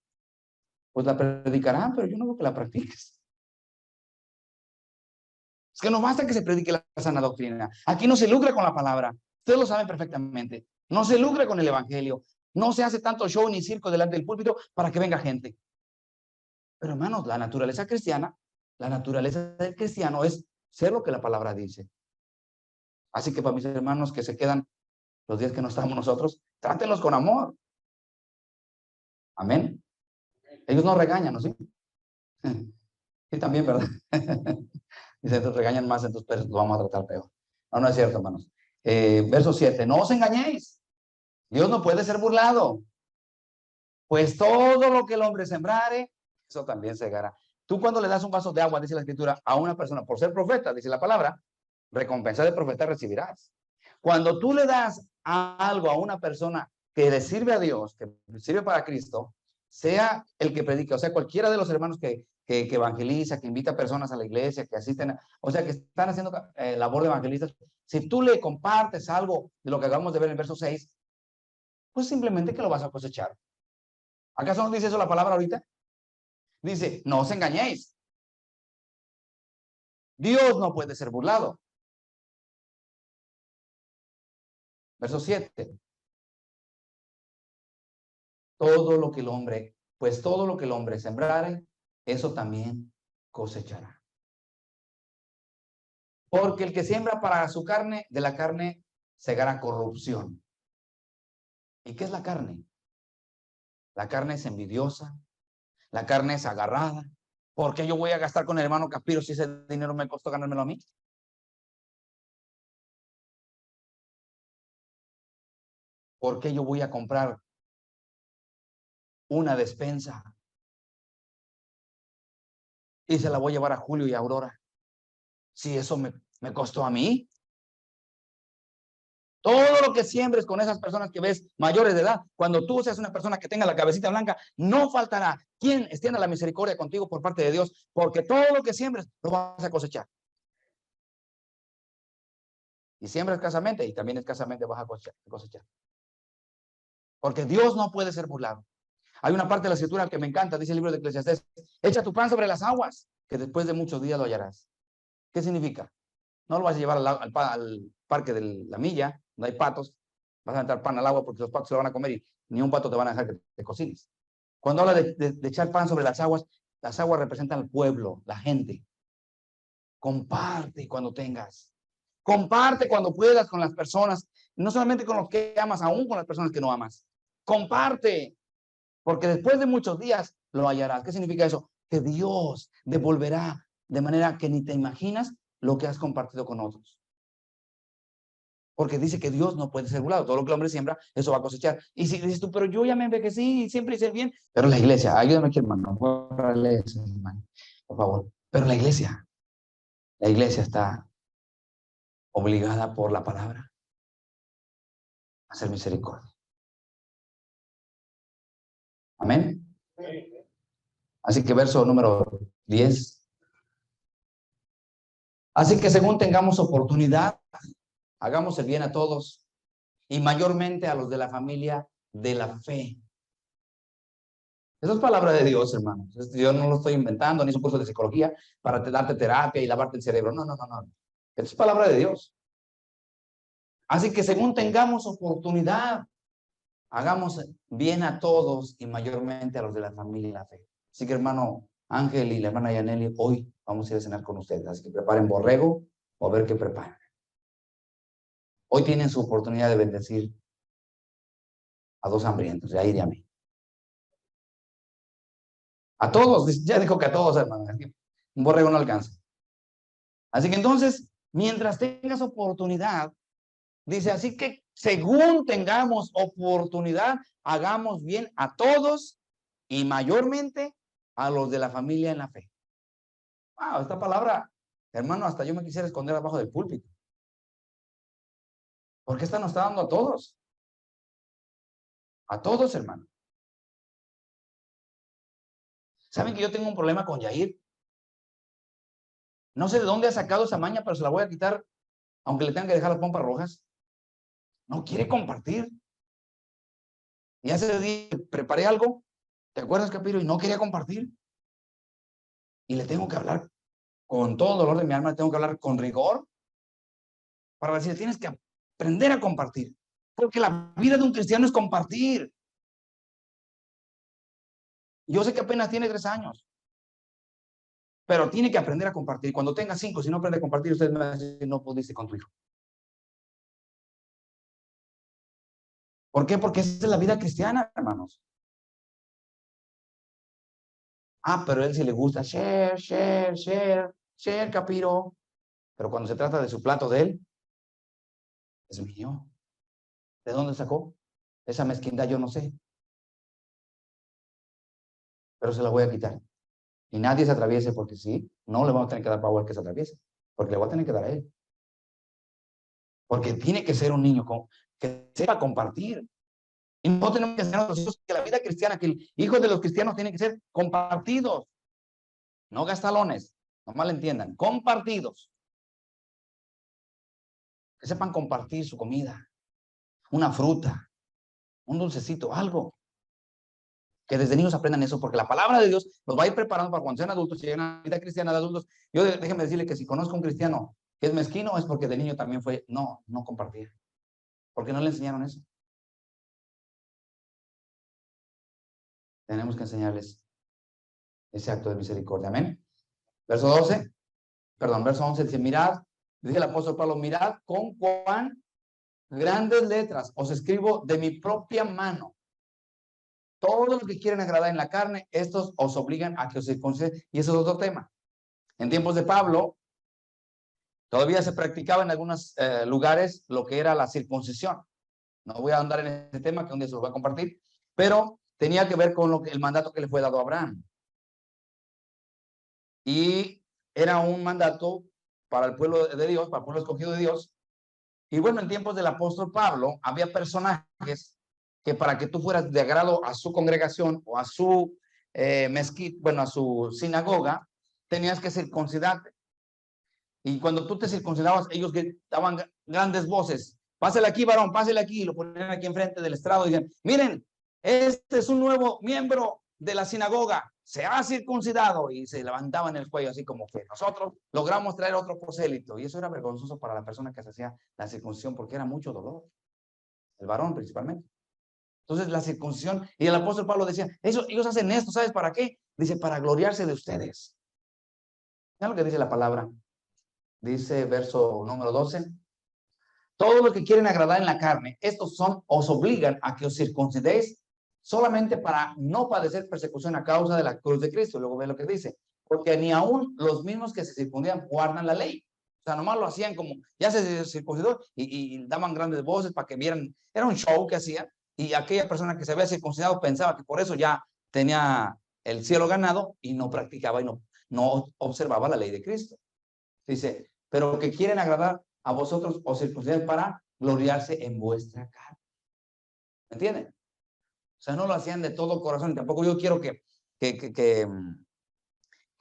Speaker 1: pues la predicarán, pero yo no veo que la practiques. Es que no basta que se predique la sana doctrina. Aquí no se lucra con la palabra. Ustedes lo saben perfectamente. No se lucra con el evangelio. No se hace tanto show ni circo delante del púlpito para que venga gente. Pero hermanos, la naturaleza cristiana, la naturaleza del cristiano es ser lo que la palabra dice. Así que para mis hermanos que se quedan los días que no estamos nosotros, trátenlos con amor. Amén. Ellos no regañan, ¿no? Sí, sí también, ¿verdad? Dice, entonces regañan más, entonces pues, lo vamos a tratar peor. No, no es cierto, hermanos. Verso 7, no os engañéis. Dios no puede ser burlado. Pues todo lo que el hombre sembrare, eso también segará. Tú cuando le das un vaso de agua, dice la escritura, a una persona por ser profeta, dice la palabra, recompensa de profeta recibirás. Cuando tú le das algo a una persona que le sirve a Dios, que sirve para Cristo, sea el que predica, o sea, cualquiera de los hermanos que evangeliza, que invita a personas a la iglesia, que asisten, o sea, que están haciendo labor de evangelistas, si tú le compartes algo de lo que acabamos de ver en el verso 6, pues simplemente que lo vas a cosechar. ¿Acaso no dice eso la palabra ahorita? Dice, no os engañéis. Dios no puede ser burlado. Verso 7. Todo lo que el hombre, pues todo lo que el hombre sembrare, eso también cosechará. Porque el que siembra para su carne, de la carne segará corrupción. ¿Y qué es la carne? La carne es envidiosa, la carne es agarrada. ¿Por qué yo voy a gastar con el hermano Capiro si ese dinero me costó ganármelo a mí? ¿Por qué yo voy a comprar una despensa y se la voy a llevar a Julio y a Aurora si eso me costó a mí? Todo lo que siembres con esas personas que ves mayores de edad, cuando tú seas una persona que tenga la cabecita blanca, no faltará quien extienda la misericordia contigo por parte de Dios, porque todo lo que siembres lo vas a cosechar. Y siembra escasamente y también escasamente vas a cosechar. Porque Dios no puede ser burlado. Hay una parte de la escritura que me encanta, dice el libro de Eclesiastés, echa tu pan sobre las aguas, que después de muchos días lo hallarás. ¿Qué significa? No lo vas a llevar al parque de la milla, no hay patos, vas a entrar pan al agua porque los patos se lo van a comer y ni un pato te van a dejar que te cocines. Cuando habla de echar pan sobre las aguas representan al pueblo, la gente. Comparte cuando tengas. Comparte cuando puedas con las personas, no solamente con los que amas, aún con las personas que no amas. Comparte, porque después de muchos días lo hallarás. ¿Qué significa eso? Que Dios devolverá de manera que ni te imaginas lo que has compartido con otros. Porque dice que Dios no puede ser burlado. Todo lo que el hombre siembra, eso va a cosechar. Y si dices tú, pero yo ya me envejecí y siempre hice el bien. Pero la iglesia, ayúdame aquí, hermano. Por la iglesia, hermano, por favor. Pero la iglesia está obligada por la palabra a hacer misericordia. Amén. Así que verso número 10. Así que según tengamos oportunidad, hagamos el bien a todos y mayormente a los de la familia de la fe. Eso es palabra de Dios, hermanos. Yo no lo estoy inventando, ni es un curso de psicología para darte terapia y lavarte el cerebro. No, no, no, no. Eso es palabra de Dios. Así que según tengamos oportunidad, hagamos bien a todos y mayormente a los de la familia de la fe. Así que, hermano Ángel y la hermana Yaneli, hoy vamos a ir a cenar con ustedes. Así que preparen borrego o a ver qué preparan. Hoy tienen su oportunidad de bendecir a dos hambrientos, de ahí de a mí. A todos, ya dijo que a todos, hermano. Un borrego no alcanza. Así que entonces, mientras tengas oportunidad, dice, así que según tengamos oportunidad, hagamos bien a todos y mayormente a los de la familia en la fe. Wow, esta palabra, hermano, hasta yo me quisiera esconder abajo del púlpito. Porque esta nos está dando a todos. A todos, hermano. ¿Saben que yo tengo un problema con Yair? No sé de dónde ha sacado esa maña, pero se la voy a quitar, aunque le tengan que dejar las pompas rojas. No quiere compartir. Y hace día preparé algo, ¿te acuerdas, Capiro? Y no quería compartir. Y le tengo que hablar con todo dolor de mi alma, le tengo que hablar con rigor para decir, tienes que aprender a compartir. Porque la vida de un cristiano es compartir. Yo sé que apenas tiene 3 años, pero tiene que aprender a compartir. Cuando tenga 5, si no aprende a compartir, usted me va a decir, no pudiste con tu hijo. ¿Por qué? Porque esa es la vida cristiana, hermanos. Ah, pero a él sí le gusta share, share, share, share, Capiro. Pero cuando se trata de su plato de él, es mío. ¿De dónde sacó? Esa mezquindad yo no sé. Pero se la voy a quitar. Y nadie se atraviese porque sí, no le vamos a tener que dar power que se atraviese. Porque le voy a tener que dar a él. Porque tiene que ser un niño que sepa compartir. Y no tenemos que enseñar a los hijos que la vida cristiana, que el hijo de los cristianos tiene que ser compartidos. No gastalones. No mal entiendan. Compartidos. Que sepan compartir su comida. Una fruta. Un dulcecito. Algo. Que desde niños aprendan eso, porque la palabra de Dios los va a ir preparando para cuando sean adultos, si llegan a la vida cristiana de adultos. Yo déjenme decirle que si conozco a un cristiano que es mezquino, es porque de niño también fue, no compartir. Porque no le enseñaron eso. Tenemos que enseñarles ese acto de misericordia. Amén. Verso 12, perdón, verso 11 dice, mirad, dice el apóstol Pablo, mirad con cuán grandes letras os escribo de mi propia mano. Todo lo que quieren agradar en la carne, estos os obligan a que os circunciden. Y eso es otro tema. En tiempos de Pablo, todavía se practicaba en algunos lugares lo que era la circuncisión. No voy a andar en ese tema, que un día se lo voy a compartir, pero tenía que ver con el mandato que le fue dado a Abraham. Y era un mandato para el pueblo de Dios, para el pueblo escogido de Dios. Y bueno, en tiempos del apóstol Pablo, había personajes que para que tú fueras de agrado a su congregación o a su mezquita, bueno, a su sinagoga, tenías que circuncidarte. Y cuando tú te circuncidabas, ellos daban grandes voces. Pásale aquí, varón, pásale aquí. Y lo ponían aquí enfrente del estrado y dicen, miren, este es un nuevo miembro de la sinagoga. Se ha circuncidado. Y se levantaban el cuello así como que nosotros logramos traer otro prosélito. Y eso era vergonzoso para la persona que se hacía la circuncisión porque era mucho dolor. El varón principalmente. Entonces la circuncisión, y el apóstol Pablo decía, ellos hacen esto, ¿sabes para qué? Dice, para gloriarse de ustedes. ¿Saben lo que dice la palabra? Dice verso número 12. Todo lo que quieren agradar en la carne, estos os obligan a que os circuncidéis solamente para no padecer persecución a causa de la cruz de Cristo. Luego ve lo que dice. Porque ni aún los mismos que se circuncidan guardan la ley. O sea, nomás lo hacían como, ya se circuncidó y daban grandes voces para que vieran. Era un show que hacían. Y aquella persona que se había circuncidado pensaba que por eso ya tenía el cielo ganado y no practicaba y no observaba la ley de Cristo. Dice, pero que quieren agradar a vosotros os circuncidáis para gloriarse en vuestra carne. ¿Me entienden? O sea, no lo hacían de todo corazón. Y tampoco yo quiero que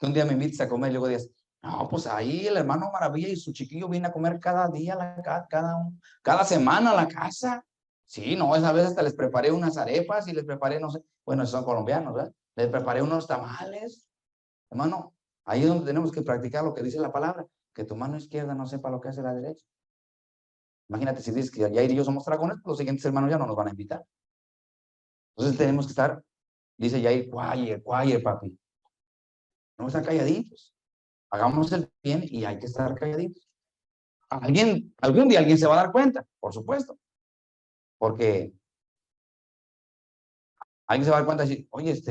Speaker 1: un día me invites a comer y luego digas, no, pues ahí el hermano Maravilla y su chiquillo viene a comer cada día, cada semana a la casa. Sí, no, esa vez hasta les preparé unas arepas y les preparé, no sé, bueno, son colombianos, ¿verdad? Les preparé unos tamales. Hermano, ahí es donde tenemos que practicar lo que dice la palabra, que tu mano izquierda no sepa lo que hace la derecha. Imagínate si dices que Yair y yo somos dragones, pues los siguientes hermanos ya no nos van a invitar. Entonces tenemos que estar, dice Yair, quiet, papi. No estar calladitos. Hagamos el bien y hay que estar calladitos. Algún día alguien se va a dar cuenta, por supuesto. Porque alguien se va a dar cuenta y decir, oye,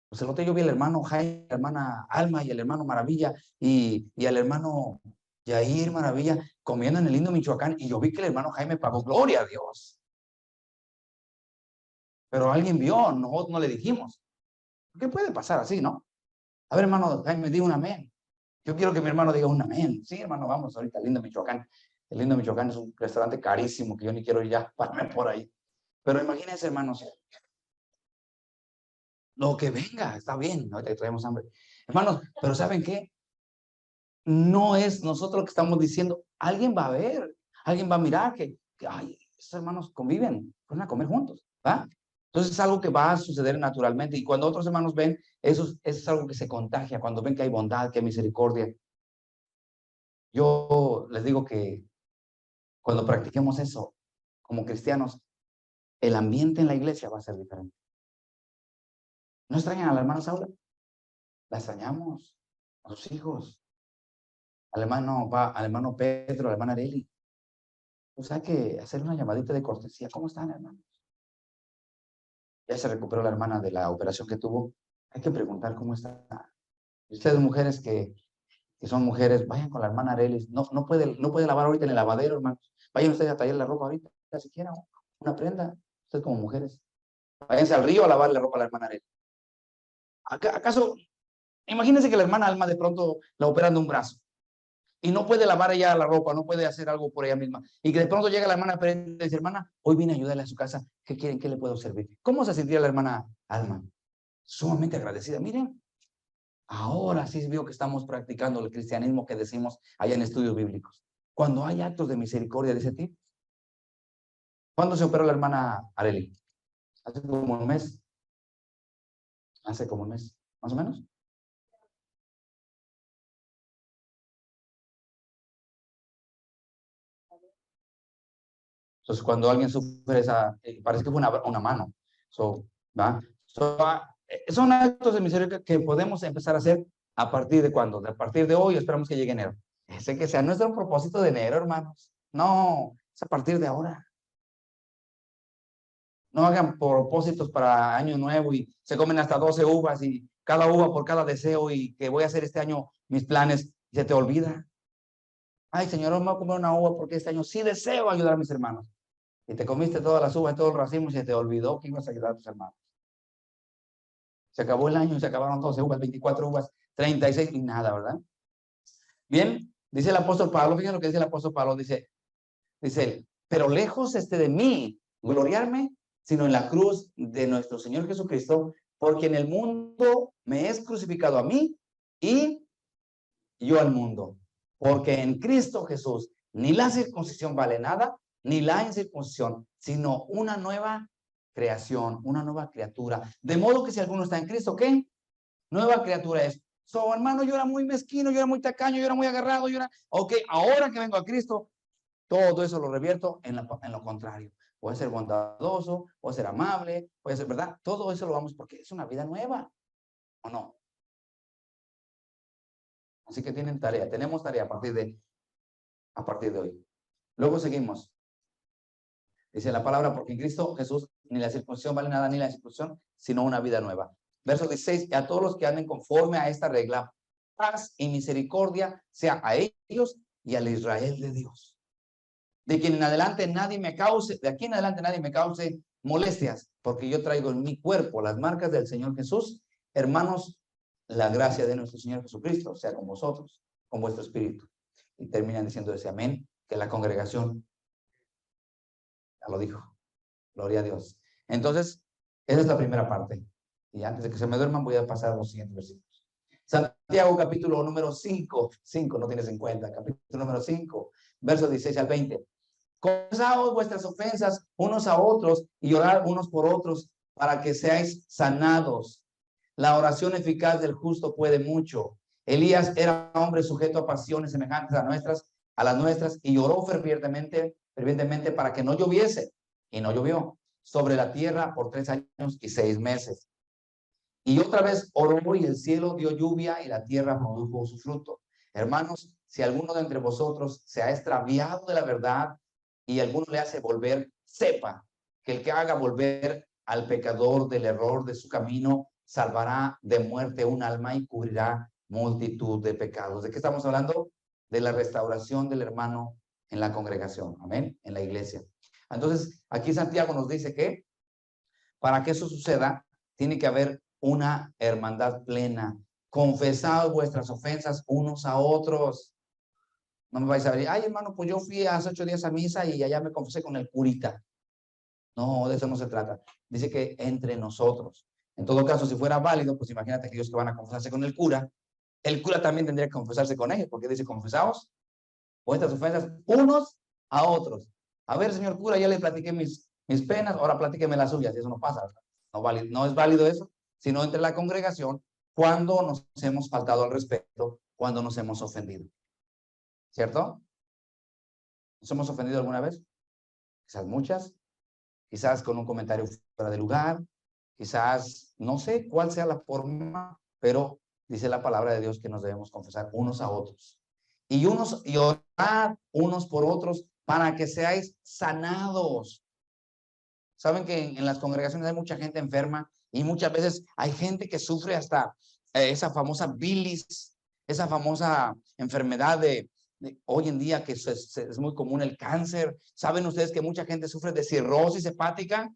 Speaker 1: pues el otro yo vi al hermano Jaime, la hermana Alma y el hermano Maravilla y al hermano Yair Maravilla comiendo en el lindo Michoacán y yo vi que el hermano Jaime pagó, gloria a Dios. Pero alguien vio, nosotros no le dijimos. ¿Qué puede pasar así, no? A ver, hermano Jaime, di un amén. Yo quiero que mi hermano diga un amén. Sí, hermano, vamos ahorita al lindo Michoacán. El lindo Michoacán es un restaurante carísimo que yo ni quiero ir ya para por ahí. Pero imagínense, hermanos, lo que venga, está bien, ahorita traemos hambre. Hermanos, pero ¿saben qué? No es nosotros lo que estamos diciendo. Alguien va a ver, alguien va a mirar que ay, esos hermanos conviven, van a comer juntos, ¿va? Entonces es algo que va a suceder naturalmente. Y cuando otros hermanos ven, eso es algo que se contagia. Cuando ven que hay bondad, que hay misericordia. Yo les digo que cuando practiquemos eso, como cristianos, el ambiente en la iglesia va a ser diferente. ¿No extrañan a la hermana Saula? La extrañamos, a sus hijos, al hermano Pedro, a la hermana Areli. Pues hay que hacer una llamadita de cortesía. ¿Cómo están, hermanos? Ya se recuperó la hermana de la operación que tuvo. Hay que preguntar cómo está. Y ustedes, mujeres que son mujeres, vayan con la hermana Areli. No puede lavar ahorita en el lavadero, hermanos. Vayan ustedes a tallar la ropa ahorita, siquiera una prenda. Ustedes como mujeres. Váyanse al río a lavar la ropa a la hermana Areli. ¿Acaso, imagínense que la hermana Alma de pronto la operan de un brazo y no puede lavar ella la ropa, no puede hacer algo por ella misma, y que de pronto llega la hermana Pérez y dice, hermana, hoy vine a ayudarle a su casa, ¿qué quieren? ¿Qué le puedo servir? ¿Cómo se sentiría la hermana Alma? Sumamente agradecida. Miren, ahora sí veo que estamos practicando el cristianismo que decimos allá en estudios bíblicos. Cuando hay actos de misericordia de ese tipo. ¿Cuándo se operó la hermana Areli? Hace como un mes. Hace como un mes, más o menos. Entonces, cuando alguien sufre esa, parece que fue una mano. ¿Va? Son actos de misericordia que podemos empezar a hacer a partir de cuándo, a partir de hoy, esperamos que llegue enero. Ese que sea nuestro propósito de enero, hermanos. No, es a partir de ahora. No hagan propósitos para año nuevo y se comen hasta 12 uvas y cada uva por cada deseo y que voy a hacer este año mis planes y se te olvida. Ay, Señor, me voy a comer una uva porque este año sí deseo ayudar a mis hermanos. Y te comiste todas las uvas y todo el racimo y se te olvidó que ibas a ayudar a tus hermanos. Se acabó el año y se acabaron 12 uvas, 24 uvas, 36 y nada, ¿verdad? Bien, dice el apóstol Pablo, fíjense lo que dice el apóstol Pablo, dice él, pero lejos de mí gloriarme, sino en la cruz de nuestro Señor Jesucristo, porque en el mundo me es crucificado a mí y yo al mundo. Porque en Cristo Jesús ni la circuncisión vale nada, ni la incircuncisión, sino una nueva creación, una nueva criatura. De modo que si alguno está en Cristo, ¿qué? Nueva criatura es. Hermano, yo era muy mezquino, yo era muy tacaño, yo era muy agarrado, ok, ahora que vengo a Cristo, todo eso lo revierto en lo contrario. Voy a ser bondadoso, voy a ser amable, voy a ser, ¿verdad? Todo eso lo vamos porque es una vida nueva, ¿o no? Así que tenemos tarea a partir de hoy. Luego seguimos. Dice la palabra, porque en Cristo Jesús ni la circuncisión vale nada, ni la circuncisión, sino una vida nueva. Verso 16, y a todos los que anden conforme a esta regla, paz y misericordia sea a ellos y al Israel de Dios. De aquí en adelante nadie me cause molestias, porque yo traigo en mi cuerpo las marcas del Señor Jesús. Hermanos, la gracia de nuestro Señor Jesucristo sea con vosotros, con vuestro espíritu. Y terminan diciendo ese amén, que la congregación ya lo dijo. Gloria a Dios. Entonces, esa es la primera parte. Y antes de que se me duerman, voy a pasar a los siguientes versículos. Santiago, capítulo número 5, no tienes en cuenta, capítulo número 5, versos 16 al 20. Confesaos vuestras ofensas unos a otros y orad unos por otros para que seáis sanados. La oración eficaz del justo puede mucho. Elías era hombre sujeto a pasiones semejantes a las nuestras, y oró fervientemente para que no lloviese, y no llovió sobre la tierra por 3 años y 6 meses. Y otra vez oró, y el cielo dio lluvia, y la tierra produjo su fruto. Hermanos, si alguno de entre vosotros se ha extraviado de la verdad y alguno le hace volver, sepa que el que haga volver al pecador del error de su camino, salvará de muerte un alma y cubrirá multitud de pecados. ¿De qué estamos hablando? De la restauración del hermano en la congregación, amén, en la iglesia. Entonces, aquí Santiago nos dice que para que eso suceda, tiene que haber una hermandad plena. Confesad vuestras ofensas unos a otros. No me vais a decir, ay, hermano, pues yo fui hace 8 días a misa y allá me confesé con el curita. No, de eso no se trata. Dice que entre nosotros. En todo caso, si fuera válido, pues imagínate que ellos que van a confesarse con el cura también tendría que confesarse con ellos, porque dice, confesaos vuestras ofensas unos a otros. A ver, señor cura, ya le platiqué mis penas, ahora platíqueme las suyas. Y eso no pasa. No es válido eso, sino entre la congregación cuando nos hemos faltado al respeto, cuando nos hemos ofendido. ¿Cierto? ¿Nos hemos ofendido alguna vez? Quizás muchas, quizás con un comentario fuera de lugar, quizás no sé cuál sea la forma, pero dice la palabra de Dios que nos debemos confesar unos a otros. Y orar unos por otros para que seáis sanados. Saben que en las congregaciones hay mucha gente enferma y muchas veces hay gente que sufre hasta esa famosa bilis, esa famosa enfermedad de hoy en día que es muy común, el cáncer. ¿Saben ustedes que mucha gente sufre de cirrosis hepática?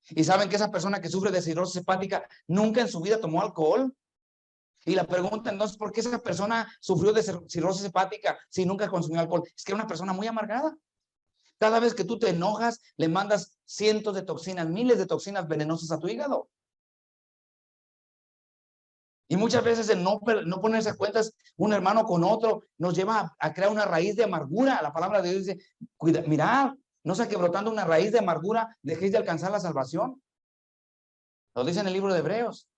Speaker 1: Y saben que esa persona que sufre de cirrosis hepática nunca en su vida tomó alcohol. Y la pregunta entonces, ¿por qué esa persona sufrió de cirrosis hepática si nunca consumió alcohol? Es que era una persona muy amargada. Cada vez que tú te enojas, le mandas cientos de toxinas, miles de toxinas venenosas a tu hígado. Y muchas veces el no ponerse a cuentas un hermano con otro nos lleva a crear una raíz de amargura. La palabra de Dios dice, cuida, mirad, no sea que brotando una raíz de amargura dejéis de alcanzar la salvación. Lo dice en el libro de Hebreos.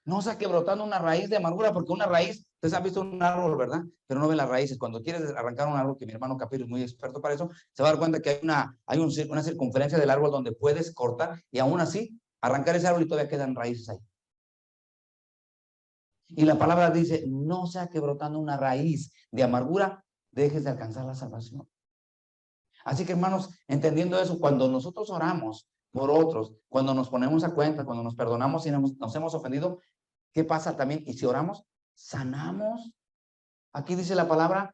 Speaker 1: No sea que brotando una raíz de amargura, porque una raíz, ustedes han visto un árbol, ¿verdad? Pero no ven las raíces. Cuando quieres arrancar un árbol, que mi hermano Capiro es muy experto para eso, se va a dar cuenta que hay una circunferencia del árbol donde puedes cortar y aún así arrancar ese árbol y todavía quedan raíces ahí. Y la palabra dice, no sea que brotando una raíz de amargura, dejes de alcanzar la salvación. Así que hermanos, entendiendo eso, cuando nosotros oramos por otros, cuando nos ponemos a cuenta, cuando nos perdonamos y nos hemos ofendido, ¿qué pasa también? Y si oramos, sanamos. Aquí dice la palabra,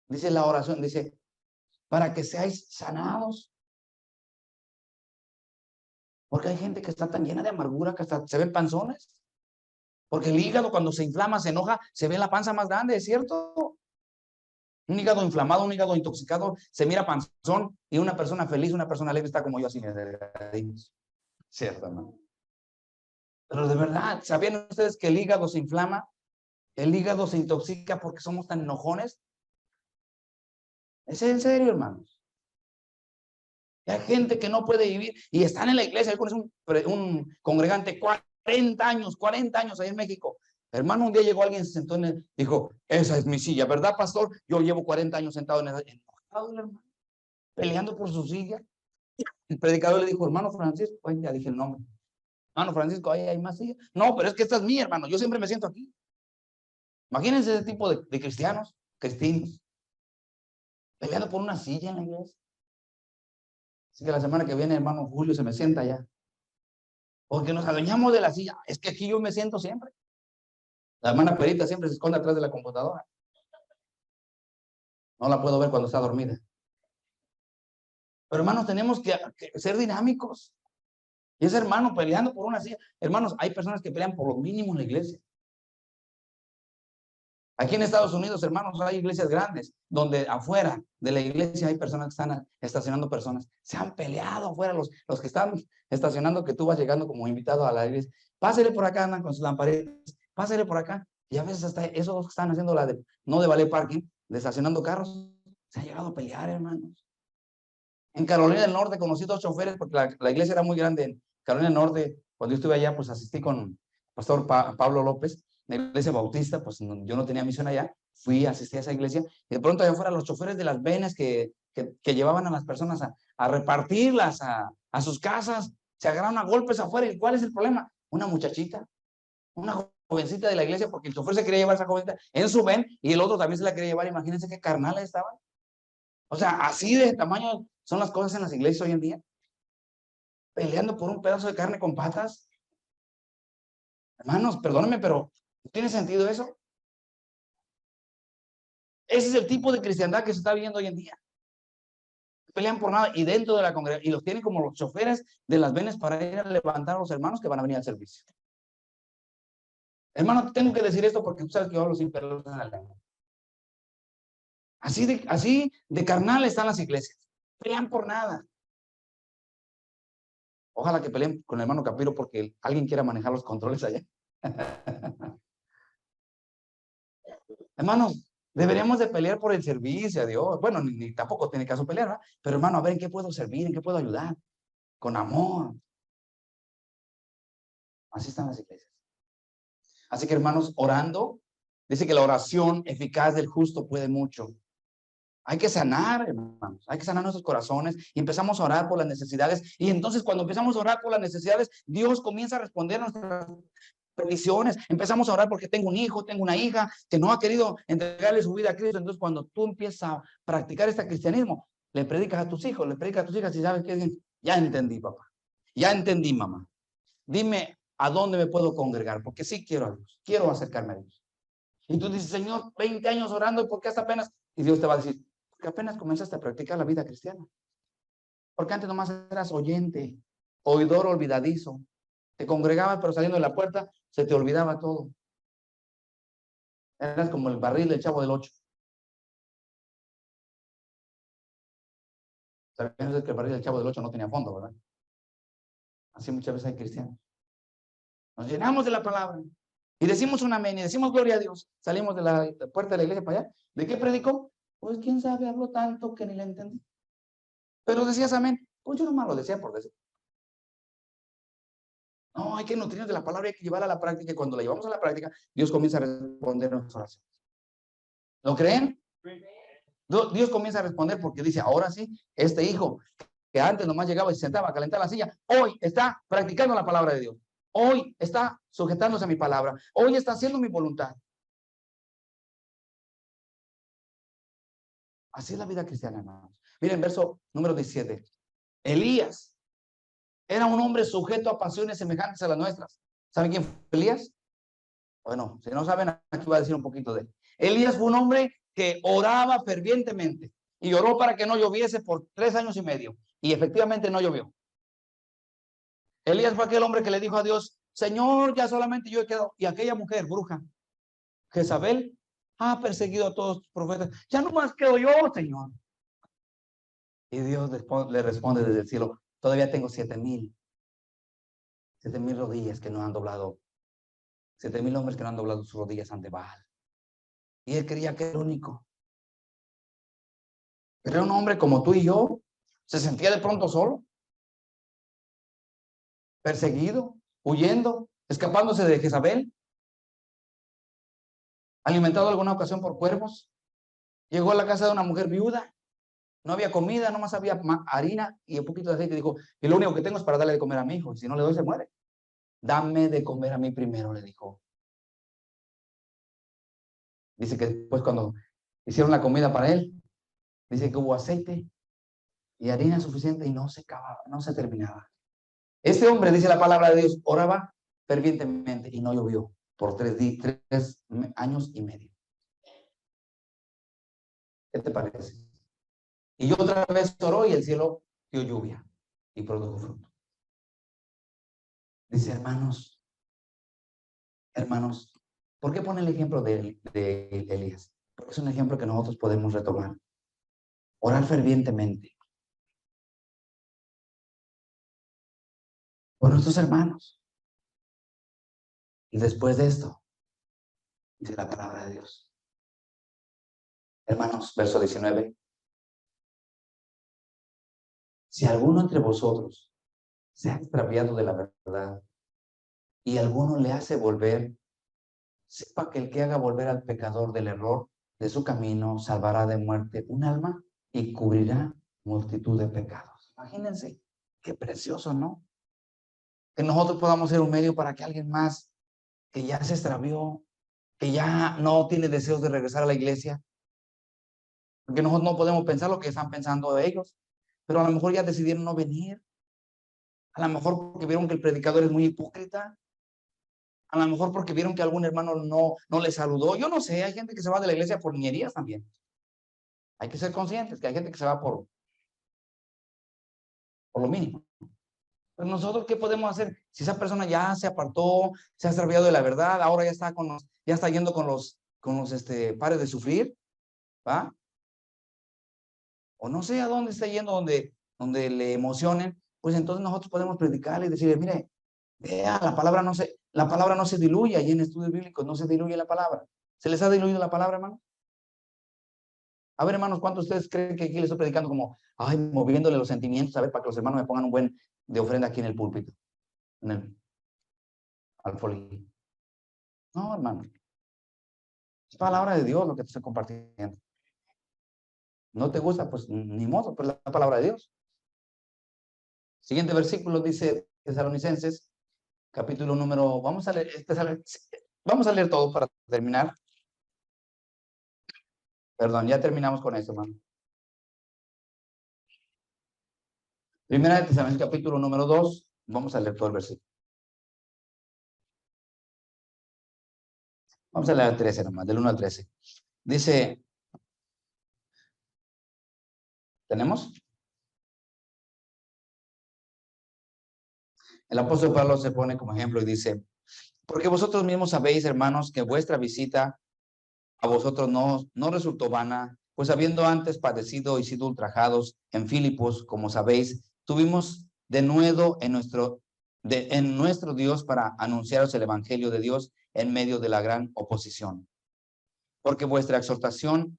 Speaker 1: dice la oración, dice, para que seáis sanados. Porque hay gente que está tan llena de amargura que hasta se ven panzones. Porque el hígado cuando se inflama, se enoja, se ve la panza más grande, ¿es cierto? Un hígado inflamado, un hígado intoxicado, se mira panzón, y una persona feliz, una persona alegre está como yo así, ¿cierto, no? Pero de verdad, ¿sabían ustedes que el hígado se inflama? El hígado se intoxica porque somos tan enojones. Es en serio, hermanos. Hay gente que no puede vivir y están en la iglesia. Él conoce un congregante 40 años ahí en México. Hermano, un día llegó alguien, se sentó en él, dijo, esa es mi silla, ¿verdad, pastor? Yo llevo 40 años sentado en esa, enojado, hermano, peleando por su silla. El predicador le dijo, hermano Francisco, ay, ya dije el nombre. Hermano Francisco, ahí hay más sillas. No, pero es que esta es mía, hermano. Yo siempre me siento aquí. Imagínense ese tipo de cristianos, peleando por una silla en la iglesia. Así que la semana que viene, hermano Julio se me sienta allá. Porque nos adueñamos de la silla. Es que aquí yo me siento siempre. La hermana Perita siempre se esconde atrás de la computadora. No la puedo ver cuando está dormida. Pero hermanos, tenemos que ser dinámicos. Y ese hermano peleando por una silla. Hermanos, hay personas que pelean por lo mínimo en la iglesia. Aquí en Estados Unidos, hermanos, hay iglesias grandes donde afuera de la iglesia hay personas que están estacionando personas. Se han peleado afuera los que están estacionando, que tú vas llegando como invitado a la iglesia. Pásele por acá, andan con sus lamparitas. Pásele por acá. Y a veces hasta esos que están haciendo no de valet parking, de estacionando carros, se han llegado a pelear, hermanos. En Carolina del Norte conocí 2 choferes porque la iglesia era muy grande. En Carolina del Norte, cuando yo estuve allá, pues asistí con el pastor Pablo López, la iglesia bautista, pues yo no tenía misión allá, fui a asistir a esa iglesia, y de pronto allá afuera los choferes de las venas que llevaban a las personas a repartirlas a sus casas, se agarraron a golpes afuera. ¿Y cuál es el problema? Una muchachita, una jovencita de la iglesia, porque el chofer se quería llevar a esa jovencita en su ven y el otro también se la quería llevar. Imagínense qué carnales estaban. O sea, así de tamaño son las cosas en las iglesias hoy en día. Peleando por un pedazo de carne con patas. Hermanos, perdónenme, pero ¿tiene sentido eso? Ese es el tipo de cristiandad que se está viviendo hoy en día. Pelean por nada y dentro de la congregación, y los tienen como los choferes de las venas para ir a levantar a los hermanos que van a venir al servicio. Hermano, tengo que decir esto porque tú sabes que yo hablo sin pelos en la lengua. Así de carnal están las iglesias. Pelean por nada. Ojalá que peleen con el hermano Capiro porque alguien quiera manejar los controles allá. Hermanos, deberíamos de pelear por el servicio a Dios. Bueno, ni tampoco tiene caso pelear, ¿verdad? Pero hermano, a ver en qué puedo servir, en qué puedo ayudar. Con amor. Así están las iglesias. Así que hermanos, orando, dice que la oración eficaz del justo puede mucho. Hay que sanar, hermanos, hay que sanar nuestros corazones y empezamos a orar por las necesidades. Y entonces cuando empezamos a orar por las necesidades, Dios comienza a responder a nuestras peticiones. Empezamos a orar porque tengo un hijo, tengo una hija que no ha querido entregarle su vida a Cristo. Entonces cuando tú empiezas a practicar este cristianismo, le predicas a tus hijos, le predicas a tus hijas y sabes que ya entendí, papá, ya entendí, mamá. Dime a dónde me puedo congregar, porque sí quiero a Dios, quiero acercarme a Dios. Y tú dices, Señor, 20 años orando, ¿por qué hasta apenas? Y Dios te va a decir, porque apenas comenzaste a practicar la vida cristiana. Porque antes nomás eras oyente, oidor olvidadizo. Te congregabas, pero saliendo de la puerta se te olvidaba todo. Eras como el barril del Chavo del Ocho. Sabían que el barril del Chavo del Ocho no tenía fondo, ¿verdad? Así muchas veces hay cristianos. Nos llenamos de la palabra y decimos un amén y decimos gloria a Dios. Salimos de la puerta de la iglesia para allá. ¿De qué predicó? Pues quién sabe, habló tanto que ni le entendí. Pero decías amén. Pues yo nomás lo decía por decir. No, hay que nutrirnos de la palabra, hay que llevarla a la práctica. Y cuando la llevamos a la práctica, Dios comienza a responder nuestras oraciones. ¿Lo creen? Dios comienza a responder porque dice, ahora sí, este hijo que antes nomás llegaba y se sentaba a calentar la silla, hoy está practicando la palabra de Dios. Hoy está sujetándose a mi palabra. Hoy está haciendo mi voluntad. Así es la vida cristiana, hermanos. Miren, verso número 17. Elías era un hombre sujeto a pasiones semejantes a las nuestras. ¿Saben quién fue Elías? Bueno, si no saben, aquí voy a decir un poquito de él. Elías fue un hombre que oraba fervientemente y oró para que no lloviese por 3 años y medio. Y efectivamente no llovió. Elías fue aquel hombre que le dijo a Dios, Señor, ya solamente yo he quedado. Y aquella mujer bruja, Jezabel, ha perseguido a todos los profetas. Ya no más quedo yo, Señor. Y Dios le responde desde el cielo, todavía tengo 7,000 rodillas que no han doblado, 7,000 hombres que no han doblado sus rodillas ante Baal. Y él creía que era el único. Pero era un hombre como tú y yo. Se sentía de pronto solo, perseguido, huyendo, escapándose de Jezabel, alimentado alguna ocasión por cuervos. Llegó a la casa de una mujer viuda. No había comida, nomás había harina y un poquito de aceite. Dijo, y lo único que tengo es para darle de comer a mi hijo. Y si no le doy, se muere. Dame de comer a mí primero, le dijo. Dice que después cuando hicieron la comida para él, dice que hubo aceite y harina suficiente y no se acababa, no se terminaba. Este hombre, dice la palabra de Dios, oraba fervientemente y no llovió por 3 años y medio. ¿Qué te parece? Y otra vez oró y el cielo dio lluvia y produjo fruto. Dice, hermanos, hermanos, ¿por qué pone el ejemplo de Elías? Porque es un ejemplo que nosotros podemos retomar. Orar fervientemente por nuestros hermanos. Y después de esto, dice la palabra de Dios. Hermanos, verso 19. Si alguno entre vosotros se ha extraviado de la verdad y alguno le hace volver, sepa que el que haga volver al pecador del error de su camino salvará de muerte un alma y cubrirá multitud de pecados. Imagínense, qué precioso, ¿no? Que nosotros podamos ser un medio para que alguien más que ya se extravió, que ya no tiene deseos de regresar a la iglesia, porque nosotros no podemos pensar lo que están pensando de ellos, pero a lo mejor ya decidieron no venir, a lo mejor porque vieron que el predicador es muy hipócrita, a lo mejor porque vieron que algún hermano no le saludó. Yo no sé, hay gente que se va de la iglesia por niñerías también. Hay que ser conscientes que hay gente que se va por lo mínimo. Pero nosotros, ¿qué podemos hacer? Si esa persona ya se apartó, se ha extraviado de la verdad, ahora ya está ya está yendo con los pares de sufrir, ¿va? O no sé a dónde está yendo, donde le emocionen, pues entonces nosotros podemos predicarle y decirle, mire, vea, la palabra no se diluye, allí en estudios bíblicos no se diluye la palabra. ¿Se les ha diluido la palabra, hermano? A ver, hermanos, ¿cuántos de ustedes creen que aquí les estoy predicando como, ay, moviéndole los sentimientos, a ver, para que los hermanos me pongan un buen de ofrenda aquí en el púlpito, en el alfolí? No, hermano, es palabra de Dios lo que te estoy compartiendo. ¿No te gusta? Pues ni modo, pues la palabra de Dios. Siguiente versículo dice Tesalonicenses, capítulo número, vamos a leer todo para terminar. Perdón, ya terminamos con esto, hermano. Primera de Tesalonicenses, capítulo número 2, vamos a leer todo el versículo. Vamos a leer el 13 nomás, del 1 al 13. Dice, ¿tenemos? El apóstol Pablo se pone como ejemplo y dice, porque vosotros mismos sabéis, hermanos, que vuestra visita a vosotros no resultó vana, pues habiendo antes padecido y sido ultrajados en Filipos, como sabéis, tuvimos de nuevo en nuestro Dios para anunciaros el evangelio de Dios en medio de la gran oposición. Porque vuestra exhortación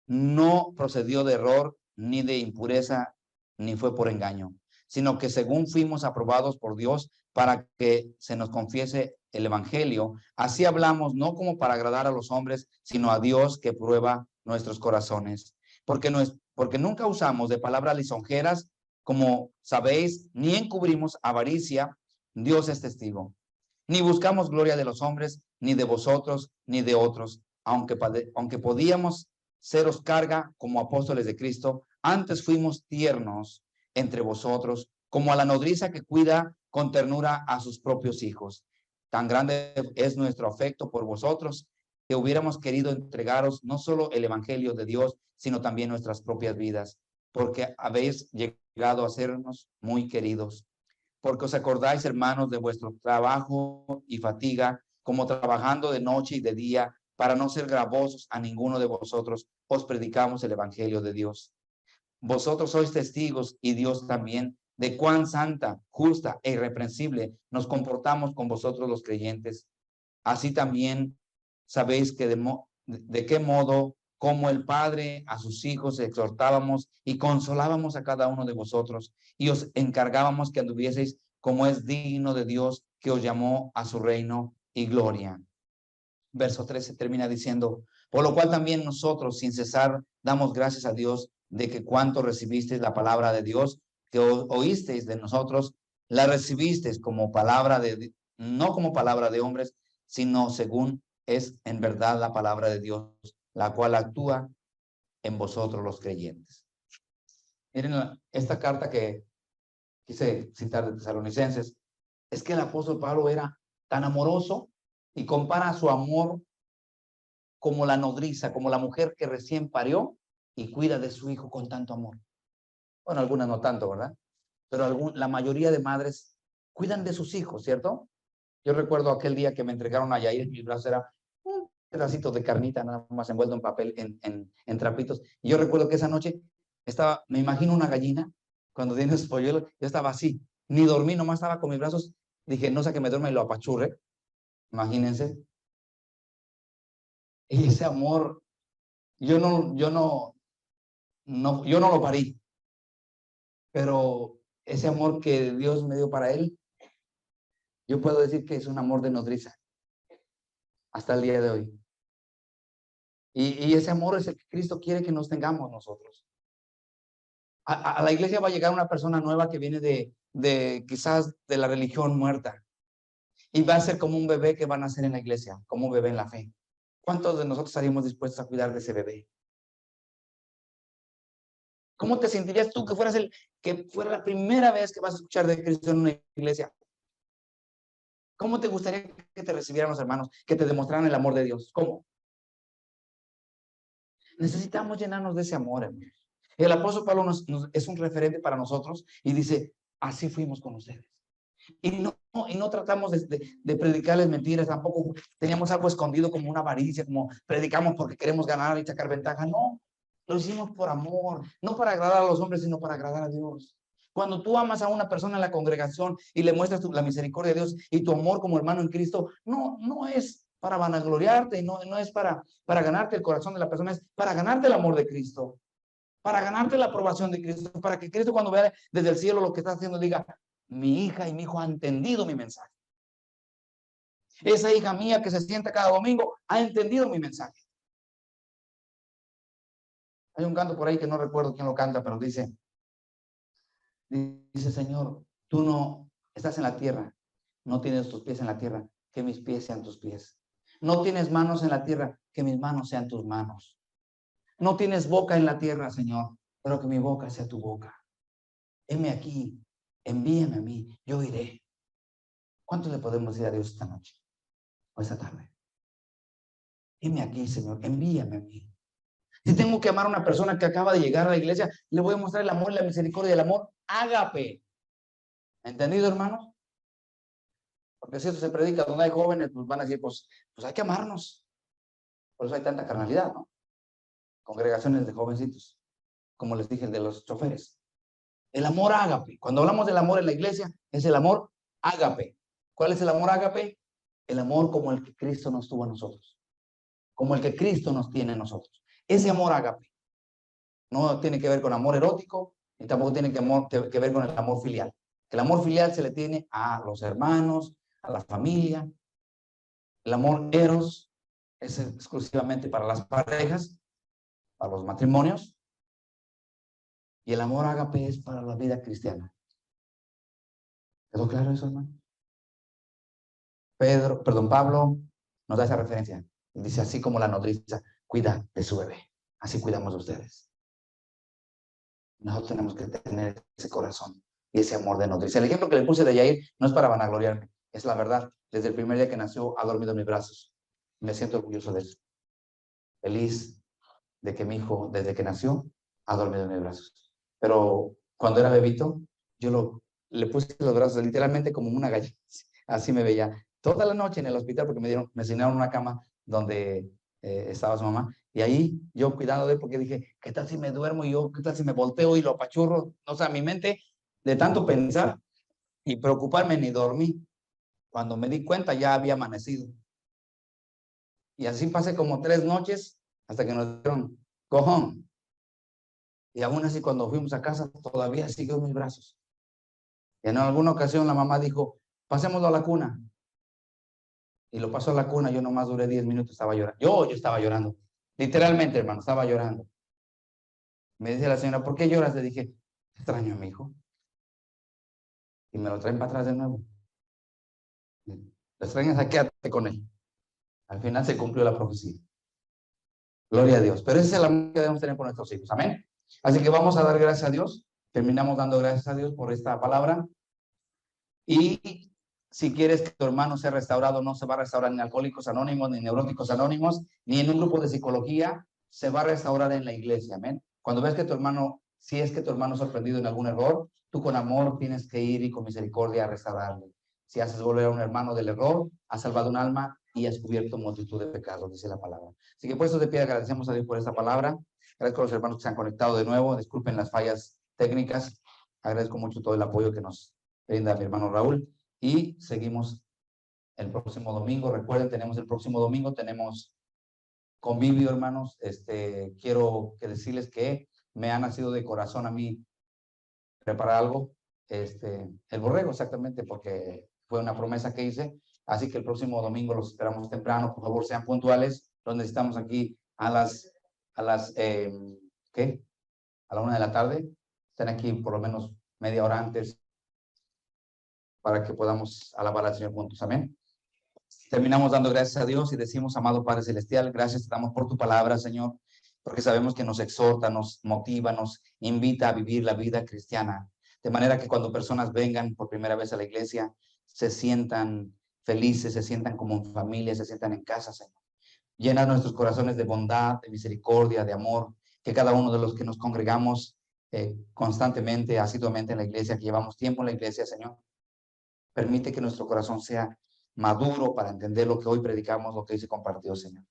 Speaker 1: no procedió de error, ni de impureza, ni fue por engaño, sino que según fuimos aprobados por Dios para que se nos confiese el evangelio, así hablamos no como para agradar a los hombres, sino a Dios que prueba nuestros corazones. Porque nunca usamos de palabras lisonjeras, como sabéis, ni encubrimos avaricia, Dios es testigo. Ni buscamos gloria de los hombres, ni de vosotros, ni de otros, aunque podíamos seros carga como apóstoles de Cristo, antes fuimos tiernos entre vosotros, como a la nodriza que cuida con ternura a sus propios hijos. Tan grande es nuestro afecto por vosotros, que hubiéramos querido entregaros no solo el evangelio de Dios, sino también nuestras propias vidas, porque habéis llegado a sernos muy queridos. Porque os acordáis, hermanos, de vuestro trabajo y fatiga, como trabajando de noche y de día, para no ser gravosos a ninguno de vosotros, os predicamos el evangelio de Dios. Vosotros sois testigos, y Dios también, de cuán santa, justa e irreprensible nos comportamos con vosotros los creyentes. Así también sabéis que de qué modo, como el Padre a sus hijos, exhortábamos y consolábamos a cada uno de vosotros, y os encargábamos que anduvieseis como es digno de Dios, que os llamó a su reino y gloria. Verso 13 termina diciendo, por lo cual también nosotros sin cesar damos gracias a Dios de que cuanto recibisteis la palabra de Dios, que oísteis de nosotros, la recibisteis como palabra no como palabra de hombres, sino según es en verdad la palabra de Dios, la cual actúa en vosotros los creyentes. Miren esta carta que quise citar de Tesalonicenses, es que el apóstol Pablo era tan amoroso y compara su amor como la nodriza, como la mujer que recién parió y cuida de su hijo con tanto amor. Bueno, algunas no tanto, ¿verdad? Pero la mayoría de madres cuidan de sus hijos, ¿cierto? Yo recuerdo aquel día que me entregaron a Yair en mis brazos, era un pedacito de carnita nada más envuelto en papel, en trapitos. Y yo recuerdo que esa noche me imagino una gallina, cuando tienes polluelo, yo estaba así, ni dormí, nomás estaba con mis brazos, dije, no sé que me duerma y lo apachurre, imagínense. Y ese amor, yo no lo parí, pero ese amor que Dios me dio para él, yo puedo decir que es un amor de nodriza hasta el día de hoy. Y ese amor es el que Cristo quiere que nos tengamos nosotros. A la iglesia va a llegar una persona nueva que viene de quizás de la religión muerta. Y va a ser como un bebé que va a nacer en la iglesia, como un bebé en la fe. ¿Cuántos de nosotros estaríamos dispuestos a cuidar de ese bebé? ¿Cómo te sentirías tú que fuera la primera vez que vas a escuchar de Cristo en una iglesia? ¿Cómo te gustaría que te recibieran los hermanos, que te demostraran el amor de Dios? ¿Cómo? Necesitamos llenarnos de ese amor, hermanos. El apóstol Pablo es un referente para nosotros y dice, así fuimos con ustedes. Y no tratamos de predicarles mentiras, tampoco teníamos algo escondido como una avaricia, como predicamos porque queremos ganar y sacar ventaja. No, lo hicimos por amor, no para agradar a los hombres, sino para agradar a Dios. Cuando tú amas a una persona en la congregación y le muestras la misericordia de Dios y tu amor como hermano en Cristo, no es para vanagloriarte, no es para ganarte el corazón de la persona, es para ganarte el amor de Cristo, para ganarte la aprobación de Cristo, para que Cristo cuando vea desde el cielo lo que está haciendo diga, mi hija y mi hijo han entendido mi mensaje. Esa hija mía que se sienta cada domingo ha entendido mi mensaje. Hay un canto por ahí que no recuerdo quién lo canta, pero dice, Señor, tú no estás en la tierra, no tienes tus pies en la tierra, que mis pies sean tus pies. No tienes manos en la tierra, que mis manos sean tus manos. No tienes boca en la tierra, Señor, pero que mi boca sea tu boca. Heme aquí, envíame a mí, yo iré. ¿Cuánto le podemos decir a Dios esta noche o esta tarde? Heme aquí, Señor, envíame a mí. Si tengo que amar a una persona que acaba de llegar a la iglesia, le voy a mostrar el amor y la misericordia, el amor ágape. ¿Entendido, hermanos? Porque si eso se predica donde hay jóvenes, pues van a decir, pues hay que amarnos. Por eso hay tanta carnalidad, ¿no? Congregaciones de jovencitos, como les dije, de los choferes. El amor ágape. Cuando hablamos del amor en la iglesia, es el amor ágape. ¿Cuál es el amor ágape? El amor como el que Cristo nos tuvo a nosotros. Como el que Cristo nos tiene a nosotros. Ese amor ágape. No tiene que ver con amor erótico, y tampoco tiene que ver con el amor filial. El amor filial se le tiene a los hermanos, a la familia. El amor eros es exclusivamente para las parejas, para los matrimonios. Y el amor ágape es para la vida cristiana. ¿Quedó claro eso, hermano? Pablo nos da esa referencia. Dice, así como la nodriza cuida de su bebé, así cuidamos de ustedes. Nosotros tenemos que tener ese corazón y ese amor de nodriza. El ejemplo que le puse de Yair no es para vanagloriarme, es la verdad. Desde el primer día que nació ha dormido en mis brazos. Me siento orgulloso de eso. Feliz de que mi hijo, desde que nació, ha dormido en mis brazos. Pero cuando era bebito, le puse los brazos literalmente como una gallina. Así me veía toda la noche en el hospital porque me asignaron una cama donde estaba su mamá. Y ahí yo cuidando de él porque dije, ¿qué tal si me duermo y qué tal si me volteo y lo apachurro? O sea, mi mente de tanto pensar y preocuparme ni dormí. Cuando me di cuenta ya había amanecido. Y así pasé como 3 noches hasta que nos dieron cojón. Y aún así cuando fuimos a casa todavía siguió en mis brazos. Y en alguna ocasión la mamá dijo, pasémoslo a la cuna. Y lo pasó a la cuna, yo nomás duré 10 minutos, estaba llorando. Yo estaba llorando. Literalmente, hermano, estaba llorando. Me dice la señora, ¿por qué lloras? Le dije, extraño a mi hijo. Y me lo traen para atrás de nuevo. Lo extrañas, quédate con él. Al final se cumplió la profecía. Gloria a Dios. Pero ese es el amor que debemos tener por nuestros hijos. Amén. Así que vamos a dar gracias a Dios. Terminamos dando gracias a Dios por esta palabra. Y Si quieres que tu hermano sea restaurado, no se va a restaurar en Alcohólicos Anónimos, ni Neuróticos Anónimos, ni en un grupo de psicología, se va a restaurar en la iglesia, amén. Cuando ves que tu hermano, si es que tu hermano es sorprendido en algún error, tú con amor tienes que ir y con misericordia a restaurarle. Si haces volver a un hermano del error, has salvado un alma y has cubierto multitud de pecados, dice la palabra. Así que puestos de pie, agradecemos a Dios por esta palabra. Agradezco a los hermanos que se han conectado de nuevo. Disculpen las fallas técnicas. Agradezco mucho todo el apoyo que nos brinda mi hermano Raúl. Y seguimos el próximo domingo. Recuerden, tenemos el próximo domingo, tenemos convivio, hermanos. Quiero decirles que me ha nacido de corazón a mí preparar algo. El borrego, exactamente, porque fue una promesa que hice. Así que el próximo domingo los esperamos temprano. Por favor, sean puntuales. Los necesitamos aquí a las ¿qué? A la 1 de la tarde. Estén aquí por lo menos media hora antes para que podamos alabar al Señor juntos. Amén. Terminamos dando gracias a Dios y decimos, amado Padre Celestial, gracias te damos por tu palabra, Señor, porque sabemos que nos exhorta, nos motiva, nos invita a vivir la vida cristiana, de manera que cuando personas vengan por primera vez a la iglesia, se sientan felices, se sientan como en familia, se sientan en casa, Señor. Llena nuestros corazones de bondad, de misericordia, de amor, que cada uno de los que nos congregamos constantemente, asiduamente en la iglesia, que llevamos tiempo en la iglesia, Señor, permite que nuestro corazón sea maduro para entender lo que hoy predicamos, lo que hoy se compartió, Señor.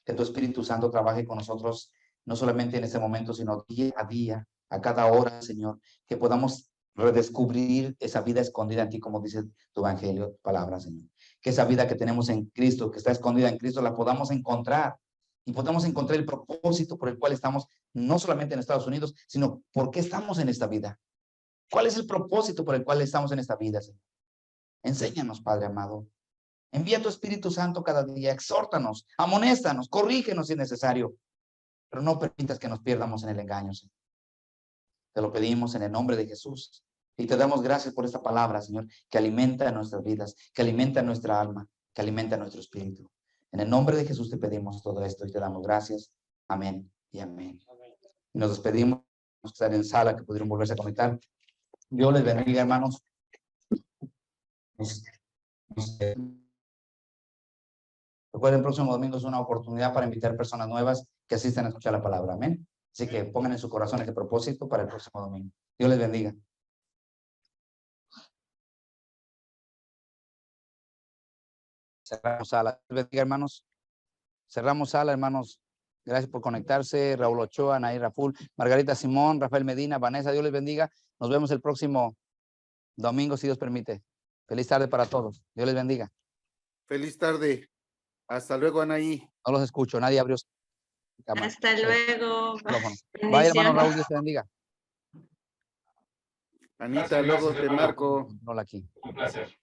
Speaker 1: Que tu Espíritu Santo trabaje con nosotros, no solamente en este momento, sino día, a cada hora, Señor, que podamos redescubrir esa vida escondida en ti, como dice tu evangelio, tu palabra, Señor. Que esa vida que tenemos en Cristo, que está escondida en Cristo, la podamos encontrar y podamos encontrar el propósito por el cual estamos, no solamente en Estados Unidos, sino por qué estamos en esta vida. ¿Cuál es el propósito por el cual estamos en esta vida, Señor? Enséñanos, Padre amado. Envía tu Espíritu Santo cada día, exhórtanos, amonéstanos, corrígenos si es necesario, pero no permitas que nos pierdamos en el engaño, Señor. Te lo pedimos en el nombre de Jesús y te damos gracias por esta palabra, Señor, que alimenta nuestras vidas, que alimenta nuestra alma, que alimenta nuestro espíritu. En el nombre de Jesús te pedimos todo esto y te damos gracias. Amén y amén. Y nos despedimos, que están en sala, que pudieron volverse a conectar. Dios les bendiga, hermanos. Recuerden, el próximo domingo es una oportunidad para invitar personas nuevas que asistan a escuchar la palabra. Amén. Así que pongan en su corazón este propósito para el próximo domingo. Dios les bendiga. Cerramos sala. Dios les bendiga, hermanos. Cerramos sala, hermanos. Gracias por conectarse. Raúl Ochoa, Nair Raful, Margarita Simón, Rafael Medina, Vanessa. Dios les bendiga. Nos vemos el próximo domingo, si Dios permite. Feliz tarde para todos. Dios les bendiga.
Speaker 2: Feliz tarde. Hasta luego, Anaí.
Speaker 1: No los escucho. Nadie abrió.
Speaker 3: Hasta luego.
Speaker 1: Vaya, hermano Raúl, Dios te bendiga.
Speaker 2: Anita, luego te marco.
Speaker 1: Hola aquí.
Speaker 4: Un placer.